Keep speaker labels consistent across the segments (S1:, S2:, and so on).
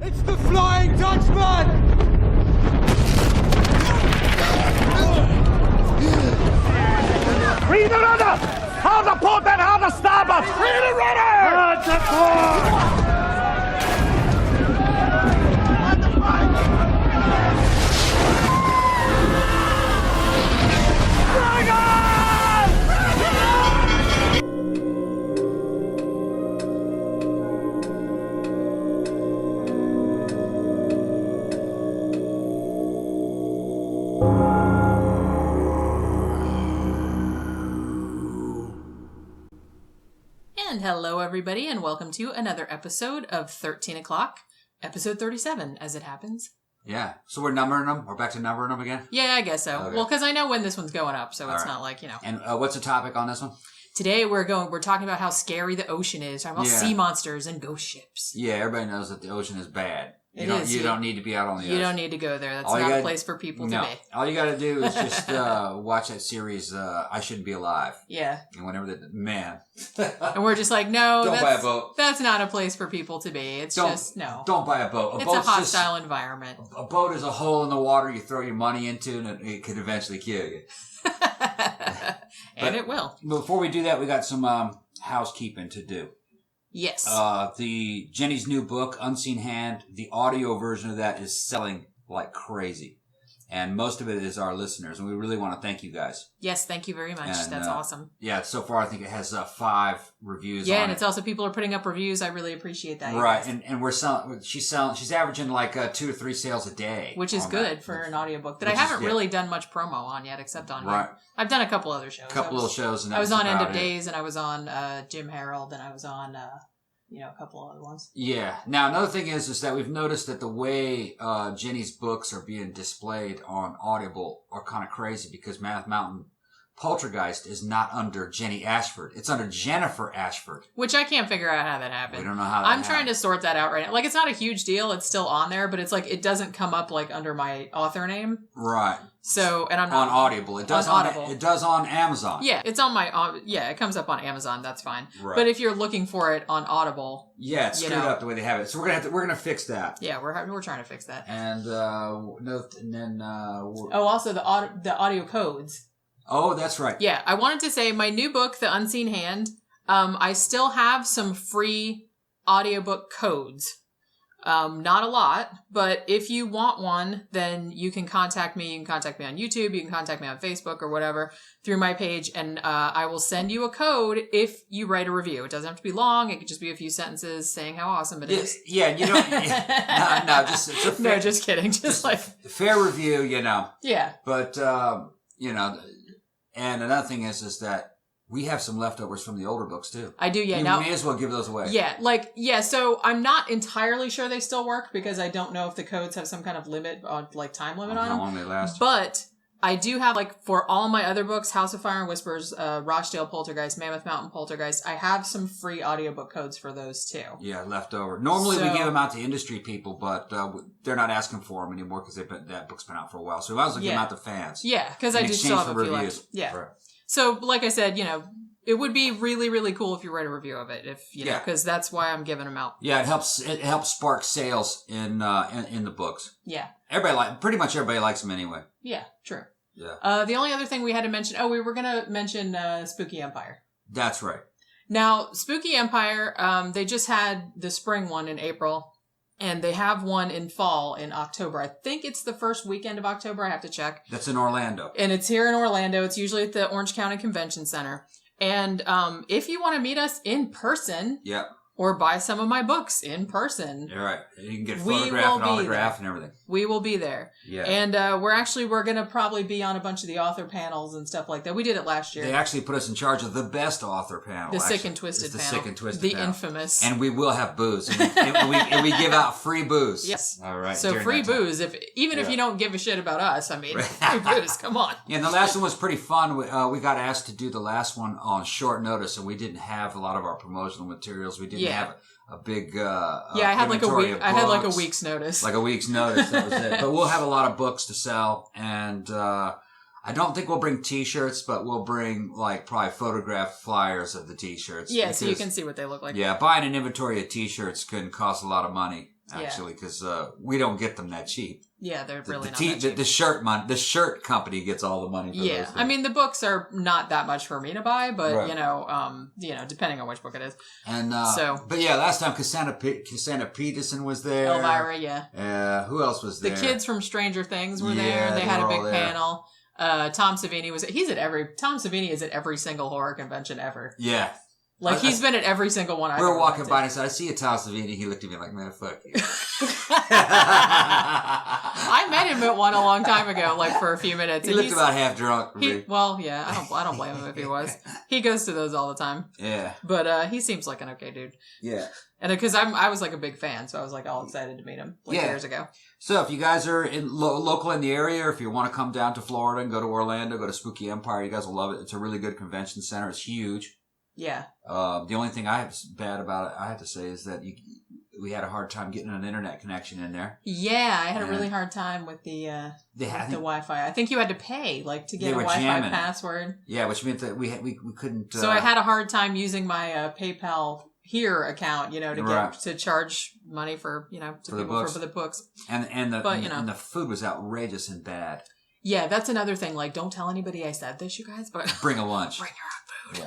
S1: It's the Flying Dutchman!
S2: Read the rudder! How to port and how to starboard! Read the rudder!
S3: And hello, everybody, and welcome to another episode of 13 O'Clock, episode 37, as it happens.
S4: Yeah. So we're numbering them? We're back to numbering them again?
S3: Yeah, I guess so.
S4: Okay.
S3: Well, because I know when this one's going up, so it's not like,
S4: And what's the topic on this one?
S3: Today we're talking about how scary the ocean is, talking about sea monsters and ghost ships.
S4: Yeah, everybody knows that the ocean is bad. You don't need to be out on the ocean.
S3: You don't need to go there. That's not a place for people to be.
S4: All you got to do is just watch that series, I Shouldn't Be Alive.
S3: Yeah.
S4: And whenever man.
S3: And we're just like, no,
S4: don't buy a boat.
S3: That's not a place for people to be. No.
S4: Don't buy a boat.
S3: It's a hostile environment.
S4: A boat is a hole in the water you throw your money into and it could eventually kill you.
S3: And it will.
S4: Before we do that, we got some housekeeping to do.
S3: Yes.
S4: The Jenny's new book, Unseen Hand, the audio version of that is selling like crazy. And most of it is our listeners, and we really want to thank you guys.
S3: Yes, thank you very much.
S4: And,
S3: that's awesome.
S4: Yeah, so far I think it has 5 reviews.
S3: Yeah,
S4: on
S3: and
S4: it.
S3: it's also people are putting up reviews. I really appreciate that.
S4: Right, and we're selling. She's averaging like 2 or 3 sales a day,
S3: which is good for an audiobook that I haven't really done much promo on yet, except on here. I've done a couple other shows.
S4: Little shows, and
S3: I was on End of Days, and I was on Jim Harold, and I was on a couple other ones. Yeah.
S4: Now, another thing is that we've noticed that the way Jenny's books are being displayed on Audible are kind of crazy because Mammoth Mountain Poltergeist is not under Jenny Ashford. It's under Jennifer Ashford.
S3: Which I can't figure out how that happened.
S4: We don't know how that
S3: happened. I'm trying to sort that out right now. Like, it's not a huge deal. It's still on there, but it's like, it doesn't come up like under my author name.
S4: Right.
S3: So, and I'm not...
S4: On Audible. It does on Audible. It does on Amazon.
S3: Yeah, it's on my... it comes up on Amazon. That's fine.
S4: Right.
S3: But if you're looking for it on Audible...
S4: Yeah, it's screwed up the way they have it. So we're gonna fix that.
S3: Yeah, we're trying to fix that.
S4: And,
S3: also the audio codes.
S4: Oh, that's right.
S3: Yeah, I wanted to say my new book, The Unseen Hand, I still have some free audiobook codes. Not a lot, but if you want one, then you can contact me. You can contact me on YouTube. You can contact me on Facebook or whatever through my page, and I will send you a code if you write a review. It doesn't have to be long. It could just be a few sentences saying how awesome it is.
S4: Yeah, you don't... it's a fair...
S3: No, just kidding. Just like...
S4: Fair review,
S3: Yeah.
S4: But, and another thing is that we have some leftovers from the older books, too.
S3: I do, yeah.
S4: You may as well give those away.
S3: Yeah, so I'm not entirely sure they still work because I don't know if the codes have some kind of limit, time limit on them.
S4: How long they last.
S3: But I do have, for all my other books, House of Fire and Whispers, ROCHDALE Poltergeist, Mammoth Mountain Poltergeist, I have some free audiobook codes for those, too.
S4: Yeah, leftover. Normally we give them out to industry people, but they're not asking for them anymore because that book's been out for a while. So we might as well give them out to fans.
S3: Yeah, because I do still have a few left. Yeah. Right. So, like I said, it would be really, really cool if you write a review of it, because that's why I'm giving them out.
S4: Yeah, it helps spark sales in the books.
S3: Yeah.
S4: Pretty much everybody likes them anyway.
S3: Yeah, true.
S4: Yeah.
S3: The only other thing we had to mention, we were going to mention Spooky Empire.
S4: That's right.
S3: Now, Spooky Empire, they just had the spring one in April, and they have one in fall in October. I think it's the first weekend of October. I have to check.
S4: That's in Orlando.
S3: And it's here in Orlando. It's usually at the Orange County Convention Center. And if you want to meet us in person, or buy some of my books in person,
S4: you're right. You can get photograph and autograph and everything.
S3: We will be there.
S4: Yeah.
S3: And we're going to probably be on a bunch of the author panels and stuff like that. We did it last year.
S4: They actually put us in charge of the best author panel.
S3: The Sick and Twisted panel.
S4: The Sick and Twisted
S3: panel.
S4: The
S3: infamous.
S4: And we will have booze. And we give out free booze.
S3: Yes.
S4: All right.
S3: So free booze. If you don't give a shit about us, free booze. Come on.
S4: Yeah, and the last one was pretty fun. We got asked to do the last one on short notice, and we didn't have a lot of our promotional materials. We didn't have a big
S3: I had like a week. I had like a week's notice.
S4: Like a week's notice. That was it. But we'll have a lot of books to sell, and I don't think we'll bring T-shirts, but we'll bring probably photographed flyers of the T-shirts.
S3: Yeah, so you can see what they look like.
S4: Yeah, buying an inventory of T-shirts can cost a lot of money. actually, because we don't get them that cheap.
S3: Yeah, they're really not that cheap.
S4: The shirt company gets all the money for those things.
S3: I mean, the books are not that much for me to buy, but, right. Depending on which book it is.
S4: And, but yeah, last time Cassandra Peterson was there.
S3: Elvira, yeah.
S4: Who else was there?
S3: The kids from Stranger Things were there. They had a big panel. Tom Savini Tom Savini is at every single horror convention ever.
S4: Yeah.
S3: Like, he's been at every single one I've
S4: We were walking by and I said, I see a Tom Savini. He looked at me like, man, fuck you.
S3: I met him at one a long time ago, like for a few minutes.
S4: He looked about half drunk.
S3: I don't blame him if he was. He goes to those all the time.
S4: Yeah.
S3: But he seems like an okay dude.
S4: Yeah.
S3: And because I was like a big fan, so I was like all excited to meet him years ago.
S4: So if you guys are local in the area, or if you want to come down to Florida and go to Orlando, go to Spooky Empire, you guys will love it. It's a really good convention center. It's huge.
S3: Yeah.
S4: The only thing I have bad about it, I have to say, is that we had a hard time getting an internet connection in there.
S3: Yeah, I had a really hard time with the Wi-Fi. I think you had to pay to get a Wi-Fi password.
S4: Yeah, which meant that we couldn't.
S3: So I had a hard time using my PayPal here account, to charge money for for the books.
S4: And the food was outrageous and bad.
S3: Yeah, that's another thing. Like, don't tell anybody I said this, you guys. But
S4: bring a lunch.
S3: Bring your own food.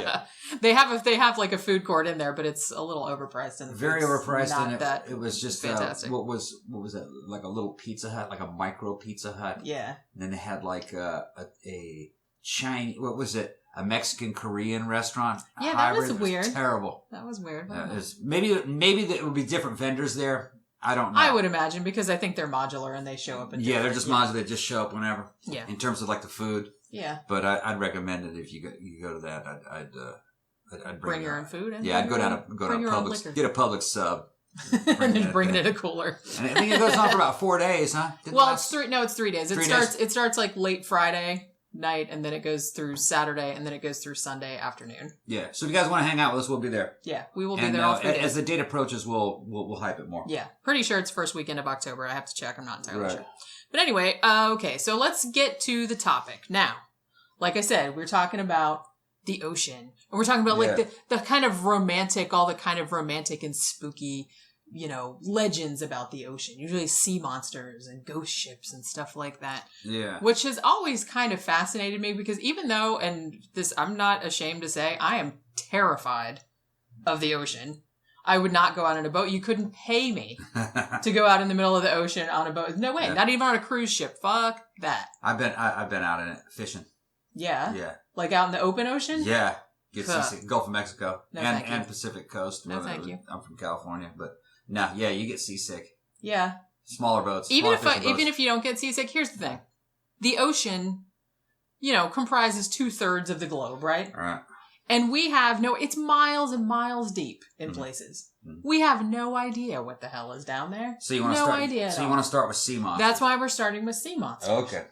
S4: Yeah.
S3: They have like a food court in there, but it's a little overpriced and
S4: very overpriced.
S3: And
S4: it was just
S3: fantastic.
S4: What was that? Like a little Pizza Hut, like a micro Pizza Hut.
S3: Yeah. And
S4: then they had like a Chinese. What was it? A Mexican Korean restaurant.
S3: Yeah, that was weird.
S4: Terrible.
S3: That was weird.
S4: Maybe it would be different vendors there. I don't know.
S3: I would imagine, because I think they're modular and they show up.
S4: They're just modular. They just show up whenever.
S3: Yeah.
S4: In terms of like the food.
S3: Yeah.
S4: But I'd recommend it if you go to that. I'd bring
S3: your own food. And
S4: I'd go to Publix, get a Publix sub,
S3: and then bring it in a cooler.
S4: And I think it goes on for about 4 days, huh?
S3: It's 3. No, it's 3 days. It starts like late Friday night, and then it goes through Saturday, and then it goes through Sunday afternoon.
S4: Yeah. So if you guys want to hang out with us, we'll be there.
S3: Yeah, we will be there all 3 days.
S4: As the date approaches, we'll hype it more.
S3: Yeah, pretty sure it's first weekend of October. I have to check. I'm not entirely sure. But anyway, okay. So let's get to the topic now. Like I said, we're talking about the ocean, and we're talking about like the kind of romantic, all the kind of romantic and spooky, legends about the ocean. Usually sea monsters and ghost ships and stuff like that.
S4: Yeah.
S3: Which has always kind of fascinated me, because even though, and this, I'm not ashamed to say, I am terrified of the ocean. I would not go out on a boat. You couldn't pay me to go out in the middle of the ocean on a boat. No way. Yeah. Not even on a cruise ship. Fuck that.
S4: I've been out in it fishing.
S3: Yeah.
S4: Yeah.
S3: Like out in the open ocean?
S4: Yeah. Seasick. Gulf of Mexico.
S3: No,
S4: and Pacific Coast.
S3: No, thank you.
S4: I'm from California, but no, yeah, you get seasick.
S3: Yeah.
S4: Smaller boats.
S3: Even if you don't get seasick, here's the thing. The ocean, comprises 2/3 of the globe, right?
S4: Right.
S3: And we have it's miles and miles deep in places. Mm-hmm. We have no idea what the hell is down there.
S4: So you want to start with sea monsters.
S3: That's why we're starting with sea monsters.
S4: Okay.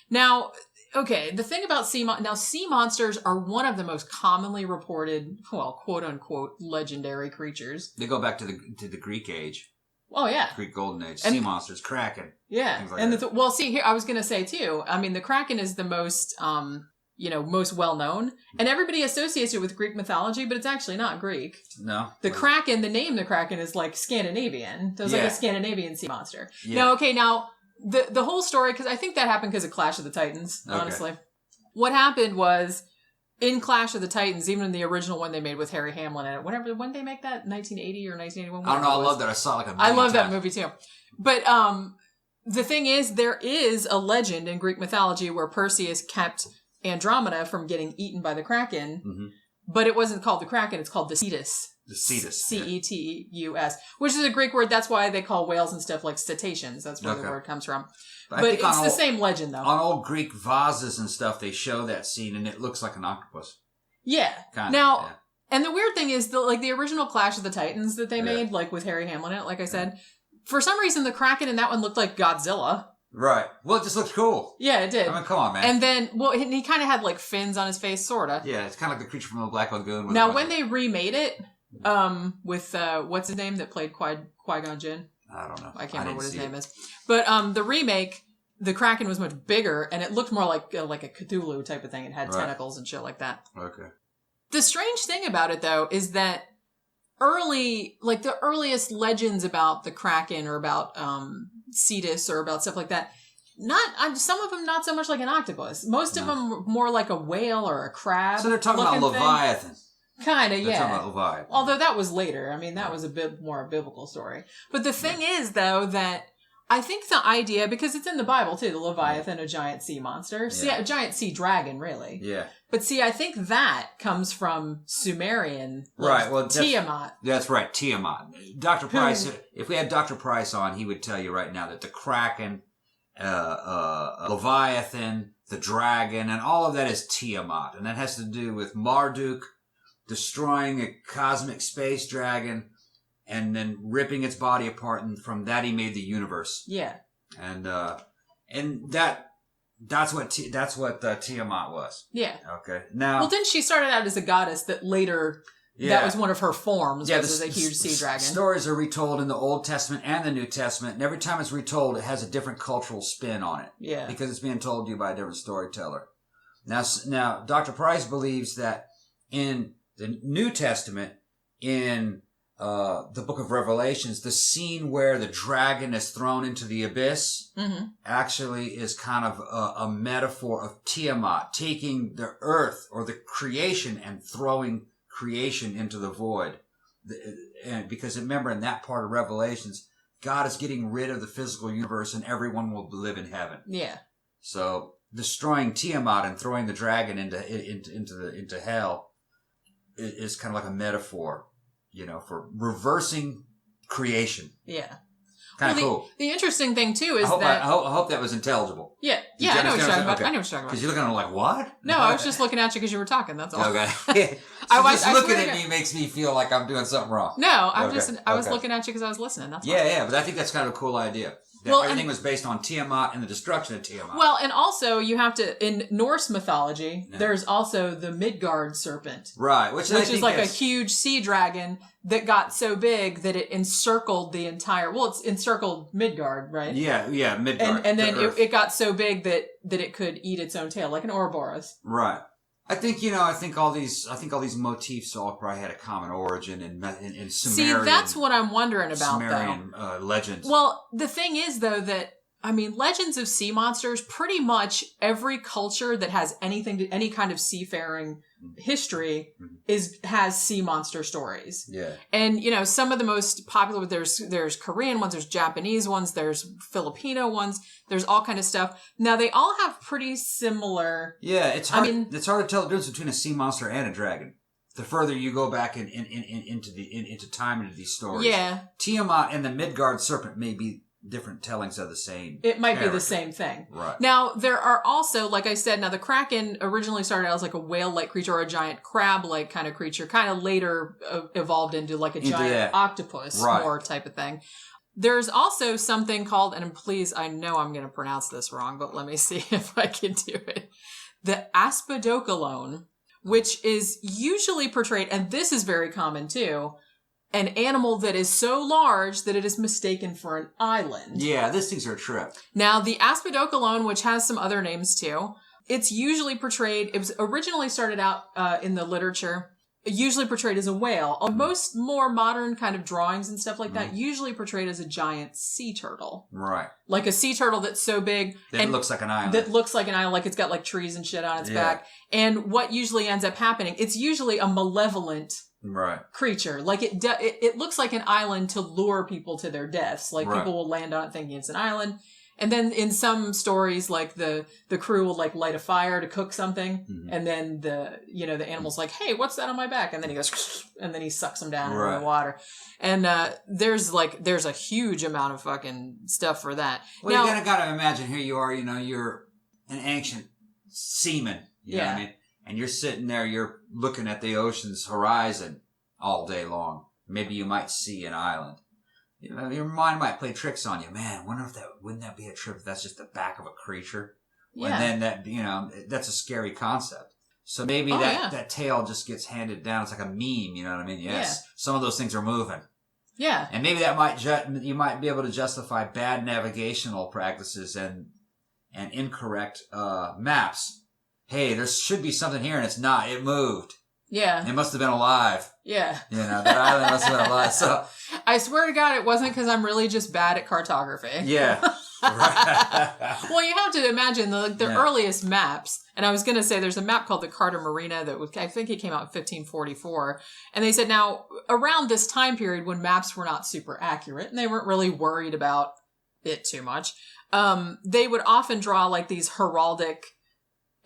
S3: Now, the thing about sea monsters are one of the most commonly reported, quote unquote, legendary creatures.
S4: They go back to the Greek age.
S3: Oh yeah,
S4: Greek Golden Age. Sea monsters, Kraken.
S3: Yeah,
S4: things like that.
S3: See here, I was gonna say too. I mean, the Kraken is the most most well known, and everybody associates it with Greek mythology, but it's actually not Greek.
S4: No.
S3: Kraken, the name the Kraken is like Scandinavian. So it's like a Scandinavian sea monster.
S4: Yeah.
S3: Now, the whole story, because I think that happened because of Clash of the Titans, honestly. What happened was, in Clash of the Titans, even in the original one they made with Harry Hamlin in it, when did they make that? 1980 or 1981?
S4: I don't know, I love that. I saw
S3: I love that movie too. But the thing is, there is a legend in Greek mythology where Perseus kept Andromeda from getting eaten by the Kraken, but it wasn't called the Kraken, it's called the Cetus.
S4: The Cetus.
S3: Cetus, which is a Greek word. That's why they call whales and stuff like cetaceans. That's where the word comes from. But it's the same legend, though.
S4: On old Greek vases and stuff, they show that scene, and it looks like an octopus.
S3: Yeah. And the weird thing is, the original Clash of the Titans that they made, like with Harry Hamlin in it, like I said, for some reason the Kraken in that one looked like Godzilla.
S4: Right. Well, it just looks cool.
S3: Yeah, it did.
S4: I mean, come on, man.
S3: And then, he kind of had like fins on his face, sorta.
S4: Yeah, it's kind of like the creature from the Black Lagoon.
S3: Now, when they remade it, with what's his name that played Qui-Gon Jinn?
S4: I don't know.
S3: I can't remember what his name is. But the remake, the Kraken was much bigger, and it looked more like a Cthulhu type of thing. It had tentacles and shit like that.
S4: Okay.
S3: The strange thing about it, though, is that early, like the earliest legends about the Kraken or about Cetus or about stuff like that, some of them not so much like an octopus. Most of them more like a whale or a crab.
S4: So they're talking about Leviathan.
S3: Kind of, yeah.
S4: They're talking about Leviathan.
S3: Although that was later. I mean, that was a bit more a biblical story. But the thing is, though, that I think the idea, because it's in the Bible too, the Leviathan, a giant sea monster. Yeah. A giant sea dragon, really.
S4: Yeah.
S3: But see, I think that comes from Sumerian.
S4: Right. Well,
S3: Tiamat.
S4: That's right, Tiamat. Dr. Price, if we had Dr. Price on, he would tell you right now that the Kraken, Leviathan, the dragon, and all of that is Tiamat. And that has to do with Marduk destroying a cosmic space dragon and then ripping its body apart, and from that he made the universe. Yeah. And that's what Tiamat was. Yeah. Okay. Now,
S3: well, then she started out as a goddess that later that was one of her forms. Yeah, was a huge sea dragon.
S4: Stories are retold in the Old Testament and the New Testament, and every time it's retold, it has a different cultural spin on it. Yeah. Because it's being told to you by a different storyteller. Now, Dr. Price believes that in the New Testament, in the book of Revelations, the scene where the dragon is thrown into the abyss actually is kind of a metaphor of Tiamat taking the earth or the creation and throwing creation into the void. And because remember, in that part of Revelations, God is getting rid of the physical universe and everyone will live in heaven. Yeah. So destroying Tiamat and throwing the dragon into hell is kind of like a metaphor, for reversing creation. Yeah. Kind of cool.
S3: The interesting thing, too, is
S4: I hope that was intelligible.
S3: Yeah. Yeah, I know what you're talking about.
S4: Okay.
S3: I know what you're talking about.
S4: Because you're looking at it like, what?
S3: No, I was just looking at you because you were talking, that's all.
S4: Okay. Just looking at me makes me feel like I'm doing something wrong.
S3: No, I was looking at you because I was listening, that's all.
S4: Yeah, but I think that's kind of a cool idea. Everything was based on Tiamat and the destruction of Tiamat.
S3: Well, and also you have to, in Norse mythology, there's also the Midgard Serpent.
S4: Right. Which
S3: is like a huge sea dragon that got so big that it encircled the entire, it's encircled Midgard, right?
S4: Yeah, Midgard.
S3: And then it got so big that it could eat its own tail, like an Ouroboros.
S4: Right. I think all these motifs all probably had a common origin in Sumerian.
S3: See, that's what I'm wondering about,
S4: Sumerian legends.
S3: Well, the thing is, though, that legends of sea monsters, pretty much every culture that has any kind of seafaring history has sea monster stories. Yeah. And, some of the most popular, there's Korean ones, there's Japanese ones, there's Filipino ones, there's all kind of stuff. Now, they all have pretty similar...
S4: Yeah, it's hard to tell the difference between a sea monster and a dragon. The further you go back into time into these stories. Yeah. Tiamat and the Midgard Serpent may be different tellings of the same.
S3: It might be the same thing.
S4: Right.
S3: Now, there are also, like I said, the Kraken originally started out as like a whale-like creature or a giant crab-like kind of creature, kind of later evolved into like a giant octopus more type of thing. There's also something called, and please, I know I'm going to pronounce this wrong, but let me see if I can do it. The Aspidochelone, which is usually portrayed, and this is very common too, an animal that is so large that it is mistaken for an island.
S4: Yeah, these things are a trip.
S3: Now, the Aspidochelone, which has some other names too, it's usually portrayed, it was originally started out in the literature, usually portrayed as a whale. Most more modern kind of drawings and stuff like that, usually portrayed as a giant sea turtle. Right. Like a sea turtle that's so big.
S4: That looks like an island.
S3: That looks like an island, like it's got like trees and shit on its back. And what usually ends up happening, it's usually a malevolent creature. Like it looks like an island to lure people to their deaths. Like people will land on it thinking it's an island. And then in some stories, like the crew will like light a fire to cook something. And then the animal's like, hey, what's that on my back? And then he goes, and then he sucks them down into the water. And there's a huge amount of fucking stuff for that.
S4: Well, you gotta imagine, here you are, you're an ancient seaman. You know what I mean? And you're sitting there, you're looking at the ocean's horizon all day long. Maybe you might see an island. Your mind might play tricks on you. Man, wouldn't that be a trip if that's just the back of a creature? Yeah. And then that's a scary concept. So maybe that tail just gets handed down. It's like a meme, you know what I mean? Yes. Yeah. Some of those things are moving. Yeah. And maybe you might be able to justify bad navigational practices and incorrect maps. Hey, there should be something here and it's not. It moved.
S3: Yeah.
S4: It must have been alive.
S3: Yeah.
S4: You know, that island must have been alive. So
S3: I swear to God, it wasn't because I'm really just bad at cartography.
S4: yeah. Right.
S3: Well, you have to imagine the earliest maps, and I was going to say there's a map called the Carta Marina that I think it came out in 1544, and they said now around this time period when maps were not super accurate and they weren't really worried about it too much, they would often draw like these heraldic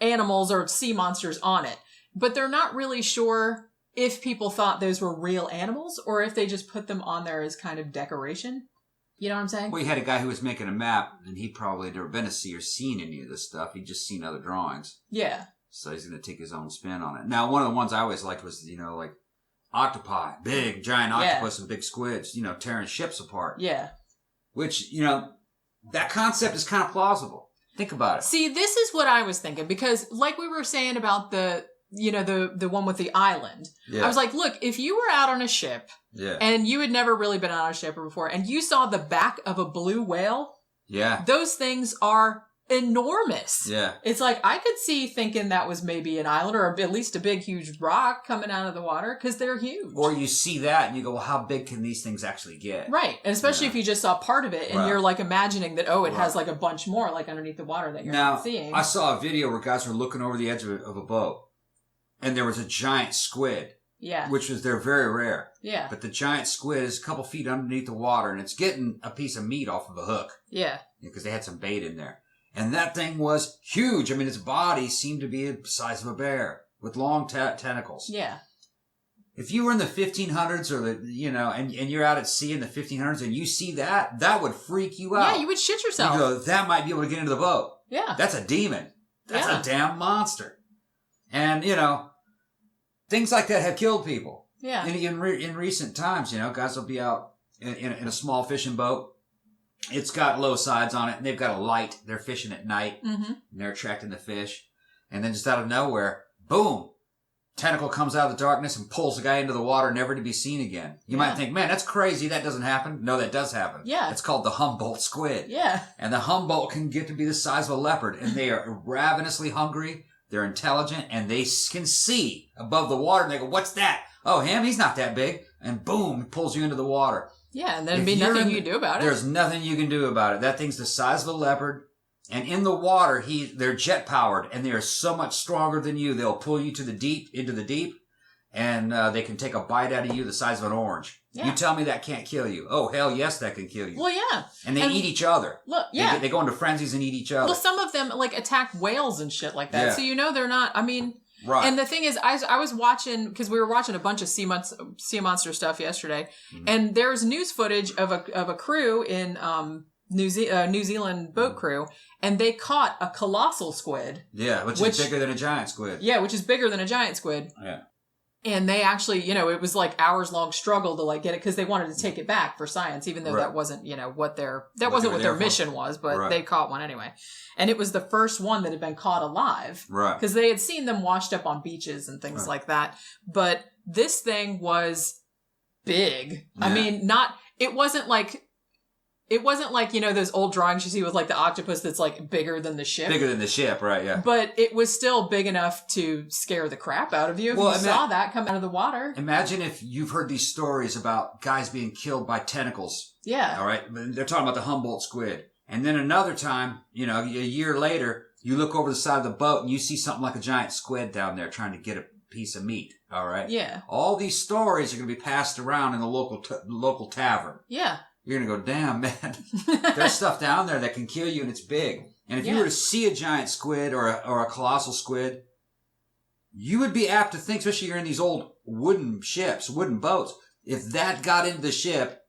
S3: animals or sea monsters on it, but they're not really sure if people thought those were real animals or if they just put them on there as kind of decoration. You know what I'm saying?
S4: Well, you had a guy who was making a map, and he probably never been to sea or seen any of this stuff. He'd just seen other drawings.
S3: Yeah.
S4: So he's going to take his own spin on it. Now, one of the ones I always liked was, you know, like octopi, big, giant octopus and big squids, you know, tearing ships apart.
S3: Yeah.
S4: Which, you know, that concept is kind of plausible. Think about it.
S3: See, this is what I was thinking, because like we were saying about the one with the island. Yeah. I was like, look, if you were out on a ship and you had never really been on a ship before and you saw the back of a blue whale, those things are enormous. Yeah. It's like, I could see thinking that was maybe an island or at least a big, huge rock coming out of the water because they're huge.
S4: Or you see that and you go, well, how big can these things actually get?
S3: Right. And especially if you just saw part of it and you're like imagining that, it has like a bunch more like underneath the water that you're not seeing.
S4: I saw a video where guys were looking over the edge of a boat and there was a giant squid. Yeah. Which was, they're very rare. Yeah. But the giant squid is a couple feet underneath the water and it's getting a piece of meat off of a hook. Yeah. Because they had some bait in there. And that thing was huge. I mean, its body seemed to be the size of a bear with long tentacles. Yeah. If you were in the 1500s or and you're out at sea in the 1500s and you see that, that would freak you out.
S3: Yeah, you would shit yourself.
S4: You go, that might be able to get into the boat. Yeah. That's a demon. That's a damn monster. And, things like that have killed people. Yeah. In recent times, guys will be out in a small fishing boat. It's got low sides on it, and they've got a light. They're fishing at night, and they're attracting the fish. And then just out of nowhere, boom, tentacle comes out of the darkness and pulls the guy into the water, never to be seen again. You might think, man, that's crazy. That doesn't happen. No, that does happen. Yeah. It's called the Humboldt squid. Yeah. And the Humboldt can get to be the size of a leopard, and they are ravenously hungry. They're intelligent, and they can see above the water, and they go, what's that? Oh, him? He's not that big. And boom, it pulls you into the water.
S3: Yeah, and there'd be nothing you can do about it.
S4: There's nothing you can do about it. That thing's the size of a leopard. And in the water, they're jet powered, and they are so much stronger than you. They'll pull you into the deep, and they can take a bite out of you the size of an orange. Yeah. You tell me that can't kill you. Oh, hell yes, that can kill you.
S3: Well, yeah.
S4: And they eat each other. Look, yeah. They go into frenzies and eat each other.
S3: Well, some of them, attack whales and shit like that. Yeah. So, they're not, Right. And the thing is, I was watching, because we were watching a bunch of sea monster stuff yesterday, and there's news footage of a crew in New Zealand boat crew, and they caught a colossal squid.
S4: Yeah, which is bigger than a giant squid.
S3: Yeah, which is bigger than a giant squid. Yeah. And they actually, it was hours-long struggle to get it, because they wanted to take it back for science, even though that wasn't, what their mission was, but they caught one anyway. And it was the first one that had been caught alive. Right. Because they had seen them washed up on beaches and things like that. But this thing was big. Yeah. It wasn't like, those old drawings you see with the octopus that's bigger than the ship.
S4: Bigger than the ship, right, yeah.
S3: But it was still big enough to scare the crap out of you if you saw that come out of the water.
S4: Imagine if you've heard these stories about guys being killed by tentacles. Yeah. All right? They're talking about the Humboldt squid. And then another time, a year later, you look over the side of the boat and you see something like a giant squid down there trying to get a piece of meat. All right? Yeah. All these stories are going to be passed around in the local tavern. Yeah. You're going to go, damn, man, there's stuff down there that can kill you and it's big. And if you were to see a giant squid or a colossal squid, you would be apt to think, especially you're in these old wooden boats, if that got into the ship,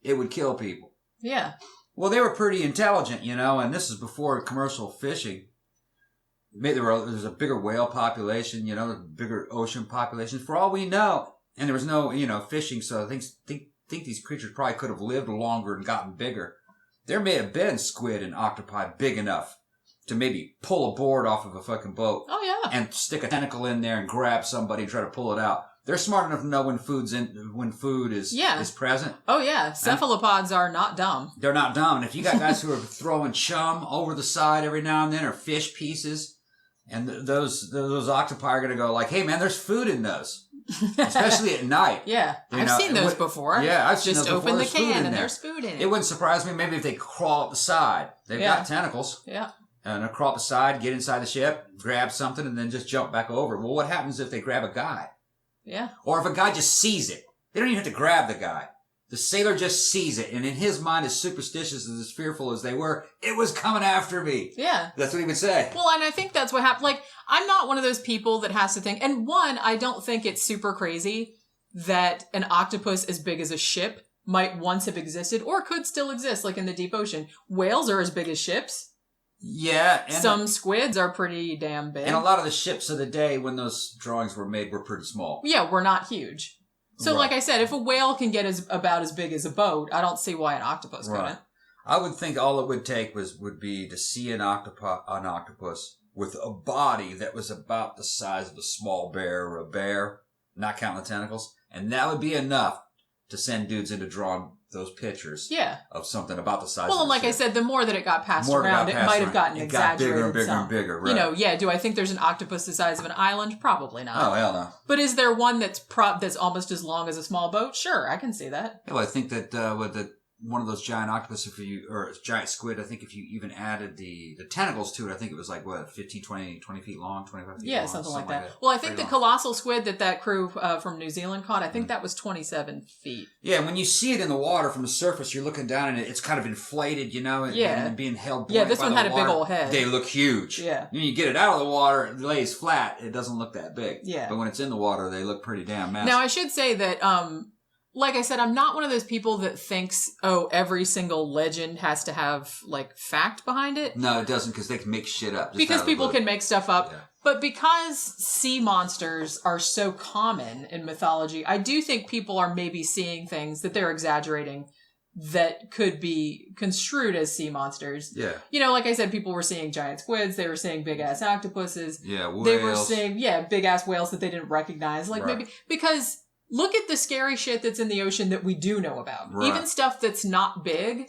S4: it would kill people. Yeah. Well, they were pretty intelligent, and this is before commercial fishing. Maybe there was a bigger whale population, a bigger ocean population. For all we know, and there was no, fishing, so I think these creatures probably could have lived longer and gotten bigger. There may have been squid and octopi big enough to maybe pull a board off of a fucking boat. Oh, yeah. And stick a tentacle in there and grab somebody and try to pull it out. They're smart enough to know when food is present.
S3: Oh, yeah. Cephalopods are not dumb.
S4: They're not dumb. And if you got guys who are throwing chum over the side every now and then or fish pieces, And those octopi are going to go like, hey, man, there's food in those. Especially at night.
S3: Yeah. I've seen those before.
S4: Yeah, I've seen those before.
S3: Just open the can and
S4: there.
S3: there's food in it.
S4: It wouldn't surprise me maybe if they crawl up the side. They've got tentacles.
S3: Yeah.
S4: And they'll crawl up the side, get inside the ship, grab something, and then just jump back over. Well, what happens if they grab a guy?
S3: Yeah.
S4: Or if a guy just sees it? They don't even have to grab the guy. The sailor just sees it, and in his mind, as superstitious and as fearful as they were, it was coming after me.
S3: Yeah.
S4: That's what he would say.
S3: Well, and I think that's what happened. Like, I'm not one of those people that has to think, and one, I don't think it's super crazy that an octopus as big as a ship might once have existed, or could still exist, like in the deep ocean. Whales are as big as ships.
S4: Yeah. And
S3: some squids are pretty damn big.
S4: And a lot of the ships of the day, when those drawings were made, were pretty small.
S3: Yeah, we're not huge. So, like I said, if a whale can get about as big as a boat, I don't see why an octopus couldn't.
S4: I would think all it would take would be to see an octopus with a body that was about the size of a small bear or a bear, not counting the tentacles, and that would be enough to send dudes into drawing those pictures of something about the size of
S3: and like
S4: ship.
S3: I said, the more that it got passed around, it might have gotten exaggerated.
S4: It got bigger and bigger, right.
S3: You know, yeah, do I think there's an octopus the size of an island? Probably not.
S4: Oh, hell no.
S3: But is there one that's almost as long as a small boat? Sure, I can see that.
S4: Yeah, well, I think that one of those giant octopus, or giant squid, I think if you even added the tentacles to it, I think it was like, 15, 20 feet long, 25 feet long?
S3: Yeah, something like that. Well, I think the colossal squid that crew from New Zealand caught, I think that was 27 feet.
S4: Yeah, when you see it in the water from the surface, you're looking down and it's kind of inflated, and being held buoyant
S3: this
S4: by
S3: one
S4: the
S3: had
S4: water.
S3: a big old head.
S4: They look huge.
S3: Yeah.
S4: When you get it out of the water, it lays flat, it doesn't look that big.
S3: Yeah.
S4: But when it's in the water, they look pretty damn massive.
S3: Now, I should say that... like I said, I'm not one of those people that thinks, every single legend has to have, fact behind it.
S4: No, it doesn't, because they can make shit up.
S3: Because people can make stuff up. Yeah. But because sea monsters are so common in mythology, I do think people are maybe seeing things that they're exaggerating that could be construed as sea monsters. Yeah. Like I said, people were seeing giant squids. They were seeing big-ass octopuses.
S4: Yeah, whales.
S3: They were seeing, big-ass whales that they didn't recognize. Maybe... Because... Look at the scary shit that's in the ocean that we do know about. Right. Even stuff that's not big,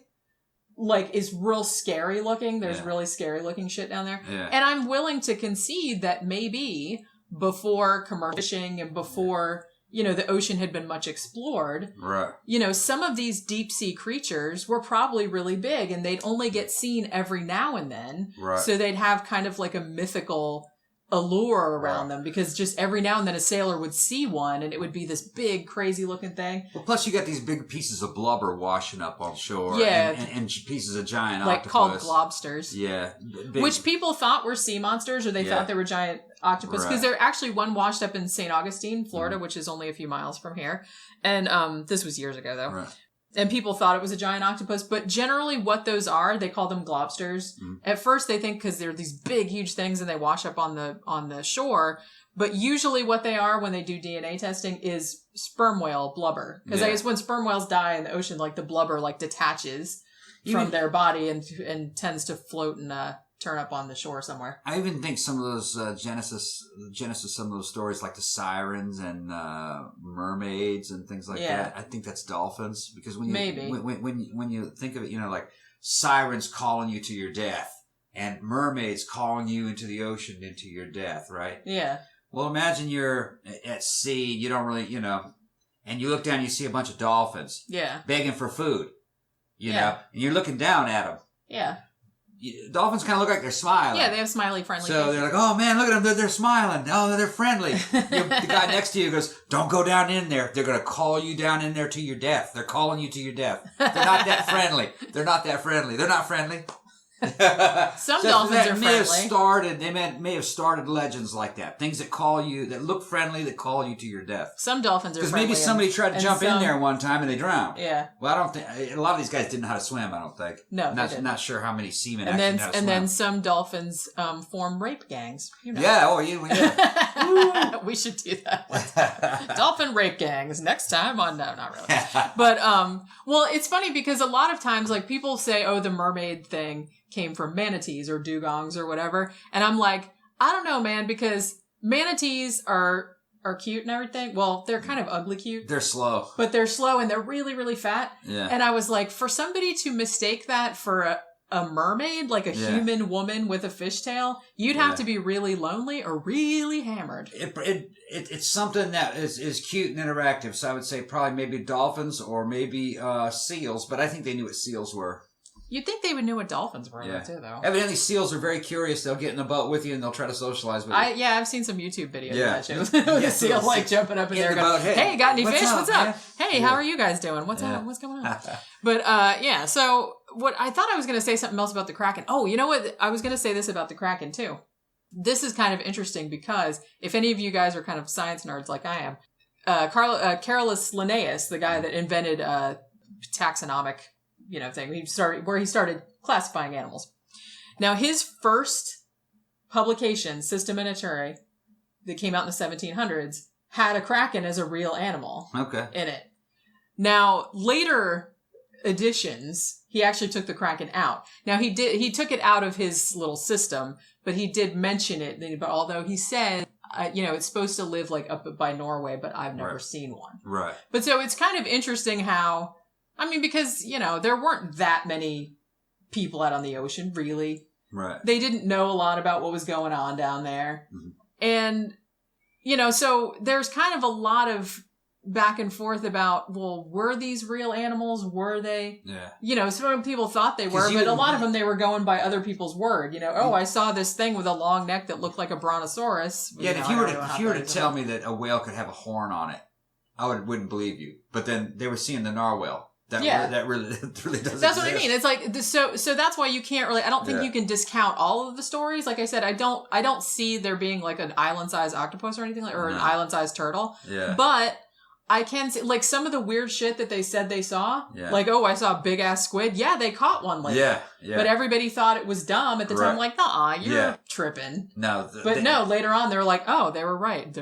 S3: is real scary looking. There's really scary looking shit down there. Yeah. And I'm willing to concede that maybe before commercial fishing and before, the ocean had been much explored, right. Some of these deep sea creatures were probably really big and they'd only get seen every now and then. Right. So they'd have kind of like a mythical allure around them, because just every now and then a sailor would see one and it would be this big crazy looking thing.
S4: Well, plus you got these big pieces of blubber washing up on shore, and pieces of giant octopus
S3: called globsters,
S4: big.
S3: Which people thought were sea monsters, or they thought they were giant octopus, because there actually one washed up in St. Augustine, Florida, which is only a few miles from here, and this was years ago though. And people thought it was a giant octopus, but generally what those are, they call them globsters. At first they think because they're these big, huge things and they wash up on the shore, but usually what they are when they do DNA testing is sperm whale blubber. Because I guess when sperm whales die in the ocean, the blubber detaches from their body and tends to float and turn up on the shore somewhere.
S4: I even think some of those genesis, some of those stories like the sirens and mermaids and things like that. I think that's dolphins, because when you think of it, like sirens calling you to your death and mermaids calling you into the ocean into your death, right? Yeah. Well, imagine you're at sea, you don't really, and you look down and you see a bunch of dolphins, begging for food, you know, and you're looking down at them. Yeah. Dolphins kind of look like they're smiling.
S3: Yeah, they have smiley, friendly
S4: faces. They're like, oh man, look at them, they're smiling. Oh, they're friendly. The guy next to you goes, don't go down in there. They're going to call you down in there to your death. They're calling you to your death. They're not that friendly. They're not friendly.
S3: Some dolphins are friendly.
S4: They may have started legends like that. Things that call you, that look friendly, that call you to your death.
S3: Some dolphins are friendly.
S4: Because maybe somebody tried to jump in there one time and they drowned. Yeah. Well, I don't think, a lot of these guys didn't know how to swim, I don't think.
S3: No,
S4: not sure how many seamen actually know how to swim.
S3: And then some dolphins form rape gangs.
S4: Yeah, yeah.
S3: We should do that. Dolphin rape gangs next time on, no, not really. But, well, it's funny because a lot of times, people say, the mermaid thing came from manatees or dugongs or whatever. And I'm like, I don't know, man, because manatees are cute and everything. Well, they're kind of ugly cute.
S4: They're slow.
S3: But they're slow and they're really, really fat. Yeah. And I was like, for somebody to mistake that for a mermaid, like a human woman with a fishtail, you'd have to be really lonely or really hammered.
S4: It's something that is cute and interactive. So I would say probably maybe dolphins or maybe seals. But I think they knew what seals were.
S3: You'd think they would know what dolphins were too, though.
S4: Evidently, seals are very curious. They'll get in a boat with you and they'll try to socialize with you.
S3: I've seen some YouTube videos of that shit. With a seal like jumping up in there, going, "Hey, got any fish? What's up? Hey, how are you guys doing? What's up? What's going on?" But so what I thought I was going to say something else about the Kraken. Oh, you know what? I was going to say this about the Kraken too. This is kind of interesting because if any of you guys are kind of science nerds like I am, Carolus Linnaeus, the guy that invented taxonomic thing. He started classifying animals. Now, his first publication, Systema Naturae, that came out in the 1700s, had a kraken as a real animal in it. Now, later editions, he actually took the kraken out. Now, he took it out of his little system, but he did mention it. But although he said, it's supposed to live like up by Norway, but I've never seen one.
S4: Right.
S3: But so it's kind of interesting how, because, there weren't that many people out on the ocean, really.
S4: Right. They
S3: didn't know a lot about what was going on down there. Mm-hmm. And, so there's kind of a lot of back and forth about, well, were these real animals? Were they? Yeah. Some people thought they were, but a lot of them, they were going by other people's word. I saw this thing with a long neck that looked like a brontosaurus.
S4: Yeah, if you were to tell me that a whale could have a horn on it, I wouldn't believe you. But then they were seeing the narwhal. That really doesn't exist.
S3: That's what I mean. It's like, so that's why you can't really, I don't think you can discount all of the stories. Like I said, I don't see there being like an island-sized octopus or anything or an island-sized turtle. Yeah. But I can see, like, some of the weird shit that they said they saw. Yeah. Like, I saw a big-ass squid. Yeah, they caught one later. Yeah. But everybody thought it was dumb at the time. Like, nah, you're tripping. No. Later on, they were like, oh, they were right.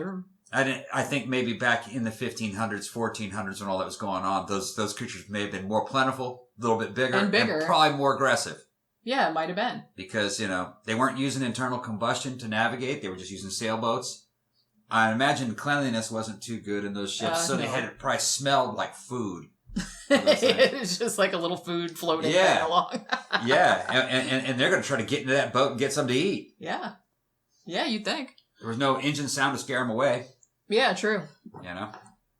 S4: I think maybe back in the 1500s, 1400s when all that was going on, those creatures may have been more plentiful, a little bit bigger. And probably more aggressive.
S3: Yeah, it might have been.
S4: Because, they weren't using internal combustion to navigate. They were just using sailboats. I imagine cleanliness wasn't too good in those ships, so they had it probably smelled like food.
S3: It's just like a little food floating along.
S4: Yeah, and they're going to try to get into that boat and get something to eat.
S3: Yeah. Yeah, you'd think.
S4: There was no engine sound to scare them away.
S3: Yeah, true.
S4: And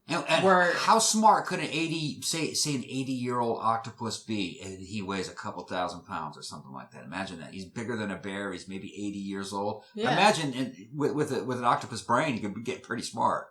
S4: how smart could an 80-year-old octopus be? And he weighs a couple thousand pounds or something like that. Imagine that. He's bigger than a bear. He's maybe 80 years old. Yeah. Imagine with an octopus brain, he could get pretty smart.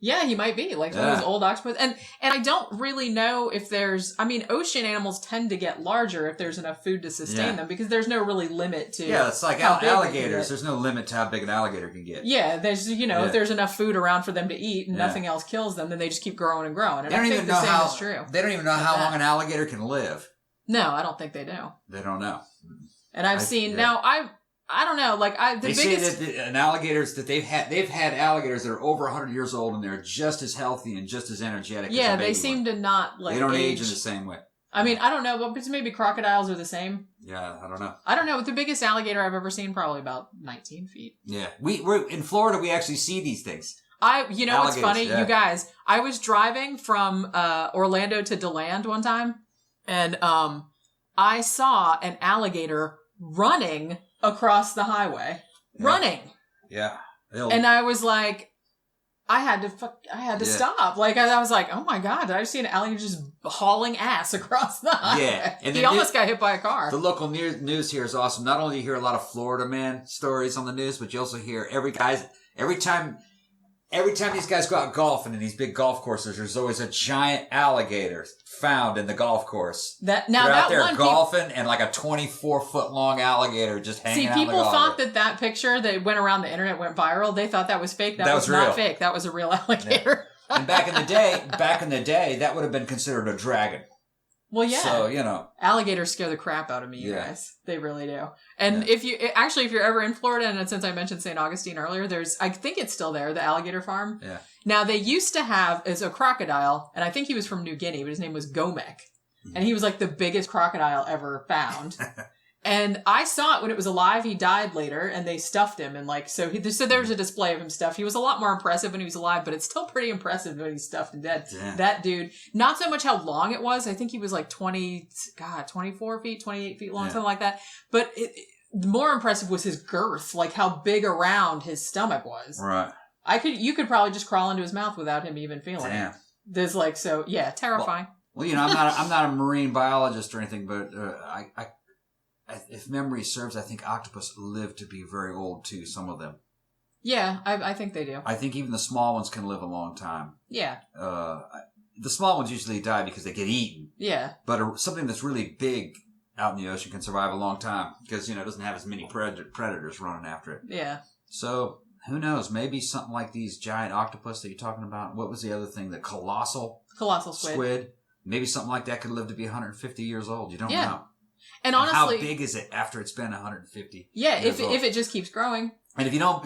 S3: Yeah, he might be like some of those old octopus. And I don't really know if there's, ocean animals tend to get larger if there's enough food to sustain them because there's no really limit to.
S4: Yeah, it's like alligators. There's no limit to how big an alligator can get.
S3: Yeah, there's, if there's enough food around for them to eat and nothing else kills them, then they just keep growing and growing. And I think the same is true.
S4: They don't even know how long an alligator can live.
S3: No, I don't think they do.
S4: They don't know.
S3: And I've seen, I don't know. Like
S4: they say that alligators that they've had alligators that are over 100 years old and they're just as healthy and just as energetic.
S3: Yeah,
S4: as
S3: they seem to not like.
S4: They don't age in the same way.
S3: I don't know, but maybe crocodiles are the same.
S4: Yeah, I don't know.
S3: I don't know. The biggest alligator I've ever seen probably about 19 feet.
S4: Yeah, we're in Florida. We actually see these things.
S3: What's funny, you guys? I was driving from Orlando to DeLand one time, and I saw an alligator running across the highway. Running.
S4: Yeah.
S3: And I was like, I had to stop. Like, I was like, oh my God, did I see an alligator just hauling ass across the highway? Yeah. And he almost got hit by a car.
S4: The local news here is awesome. Not only do you hear a lot of Florida man stories on the news, but you also hear every time these guys go out golfing in these big golf courses, there's always a giant alligator found in the golf course. They're out there golfing and like a 24-foot long alligator just hanging out.
S3: See, people thought that picture that went around the internet went viral. They thought that was fake. That was not fake. That was a real alligator.
S4: Yeah. And back in the day, that would have been considered a dragon.
S3: Well, yeah.
S4: So,
S3: alligators scare the crap out of me, you guys. They really do. And if you're ever in Florida, and since I mentioned St. Augustine earlier, I think it's still there, the alligator farm. Yeah. Now, they used to have as a crocodile, and I think he was from New Guinea, but his name was Gomek. And he was like the biggest crocodile ever found. And I saw it when it was alive. He died later, and they stuffed him. And so there's a display of him stuffed. He was a lot more impressive when he was alive, but it's still pretty impressive when he's stuffed and dead. Damn. That dude, not so much how long it was. I think he was 24 feet, 28 feet long, something like that. But more impressive was his girth, like how big around his stomach was.
S4: Right.
S3: You could probably just crawl into his mouth without him even feeling it. There's terrifying.
S4: Well, I'm not a marine biologist or anything, but if memory serves, I think octopus live to be very old too, some of them.
S3: Yeah, I think they do.
S4: I think even the small ones can live a long time.
S3: Yeah.
S4: The small ones usually die because they get eaten.
S3: Yeah.
S4: But something that's really big out in the ocean can survive a long time because, it doesn't have as many predators running after it.
S3: Yeah.
S4: So, who knows? Maybe something like these giant octopus that you're talking about. What was the other thing? The colossal squid. Maybe something like that could live to be 150 years old. You don't know. And honestly, how big is it after it's been 150?
S3: Yeah, if it just keeps growing.
S4: And if you don't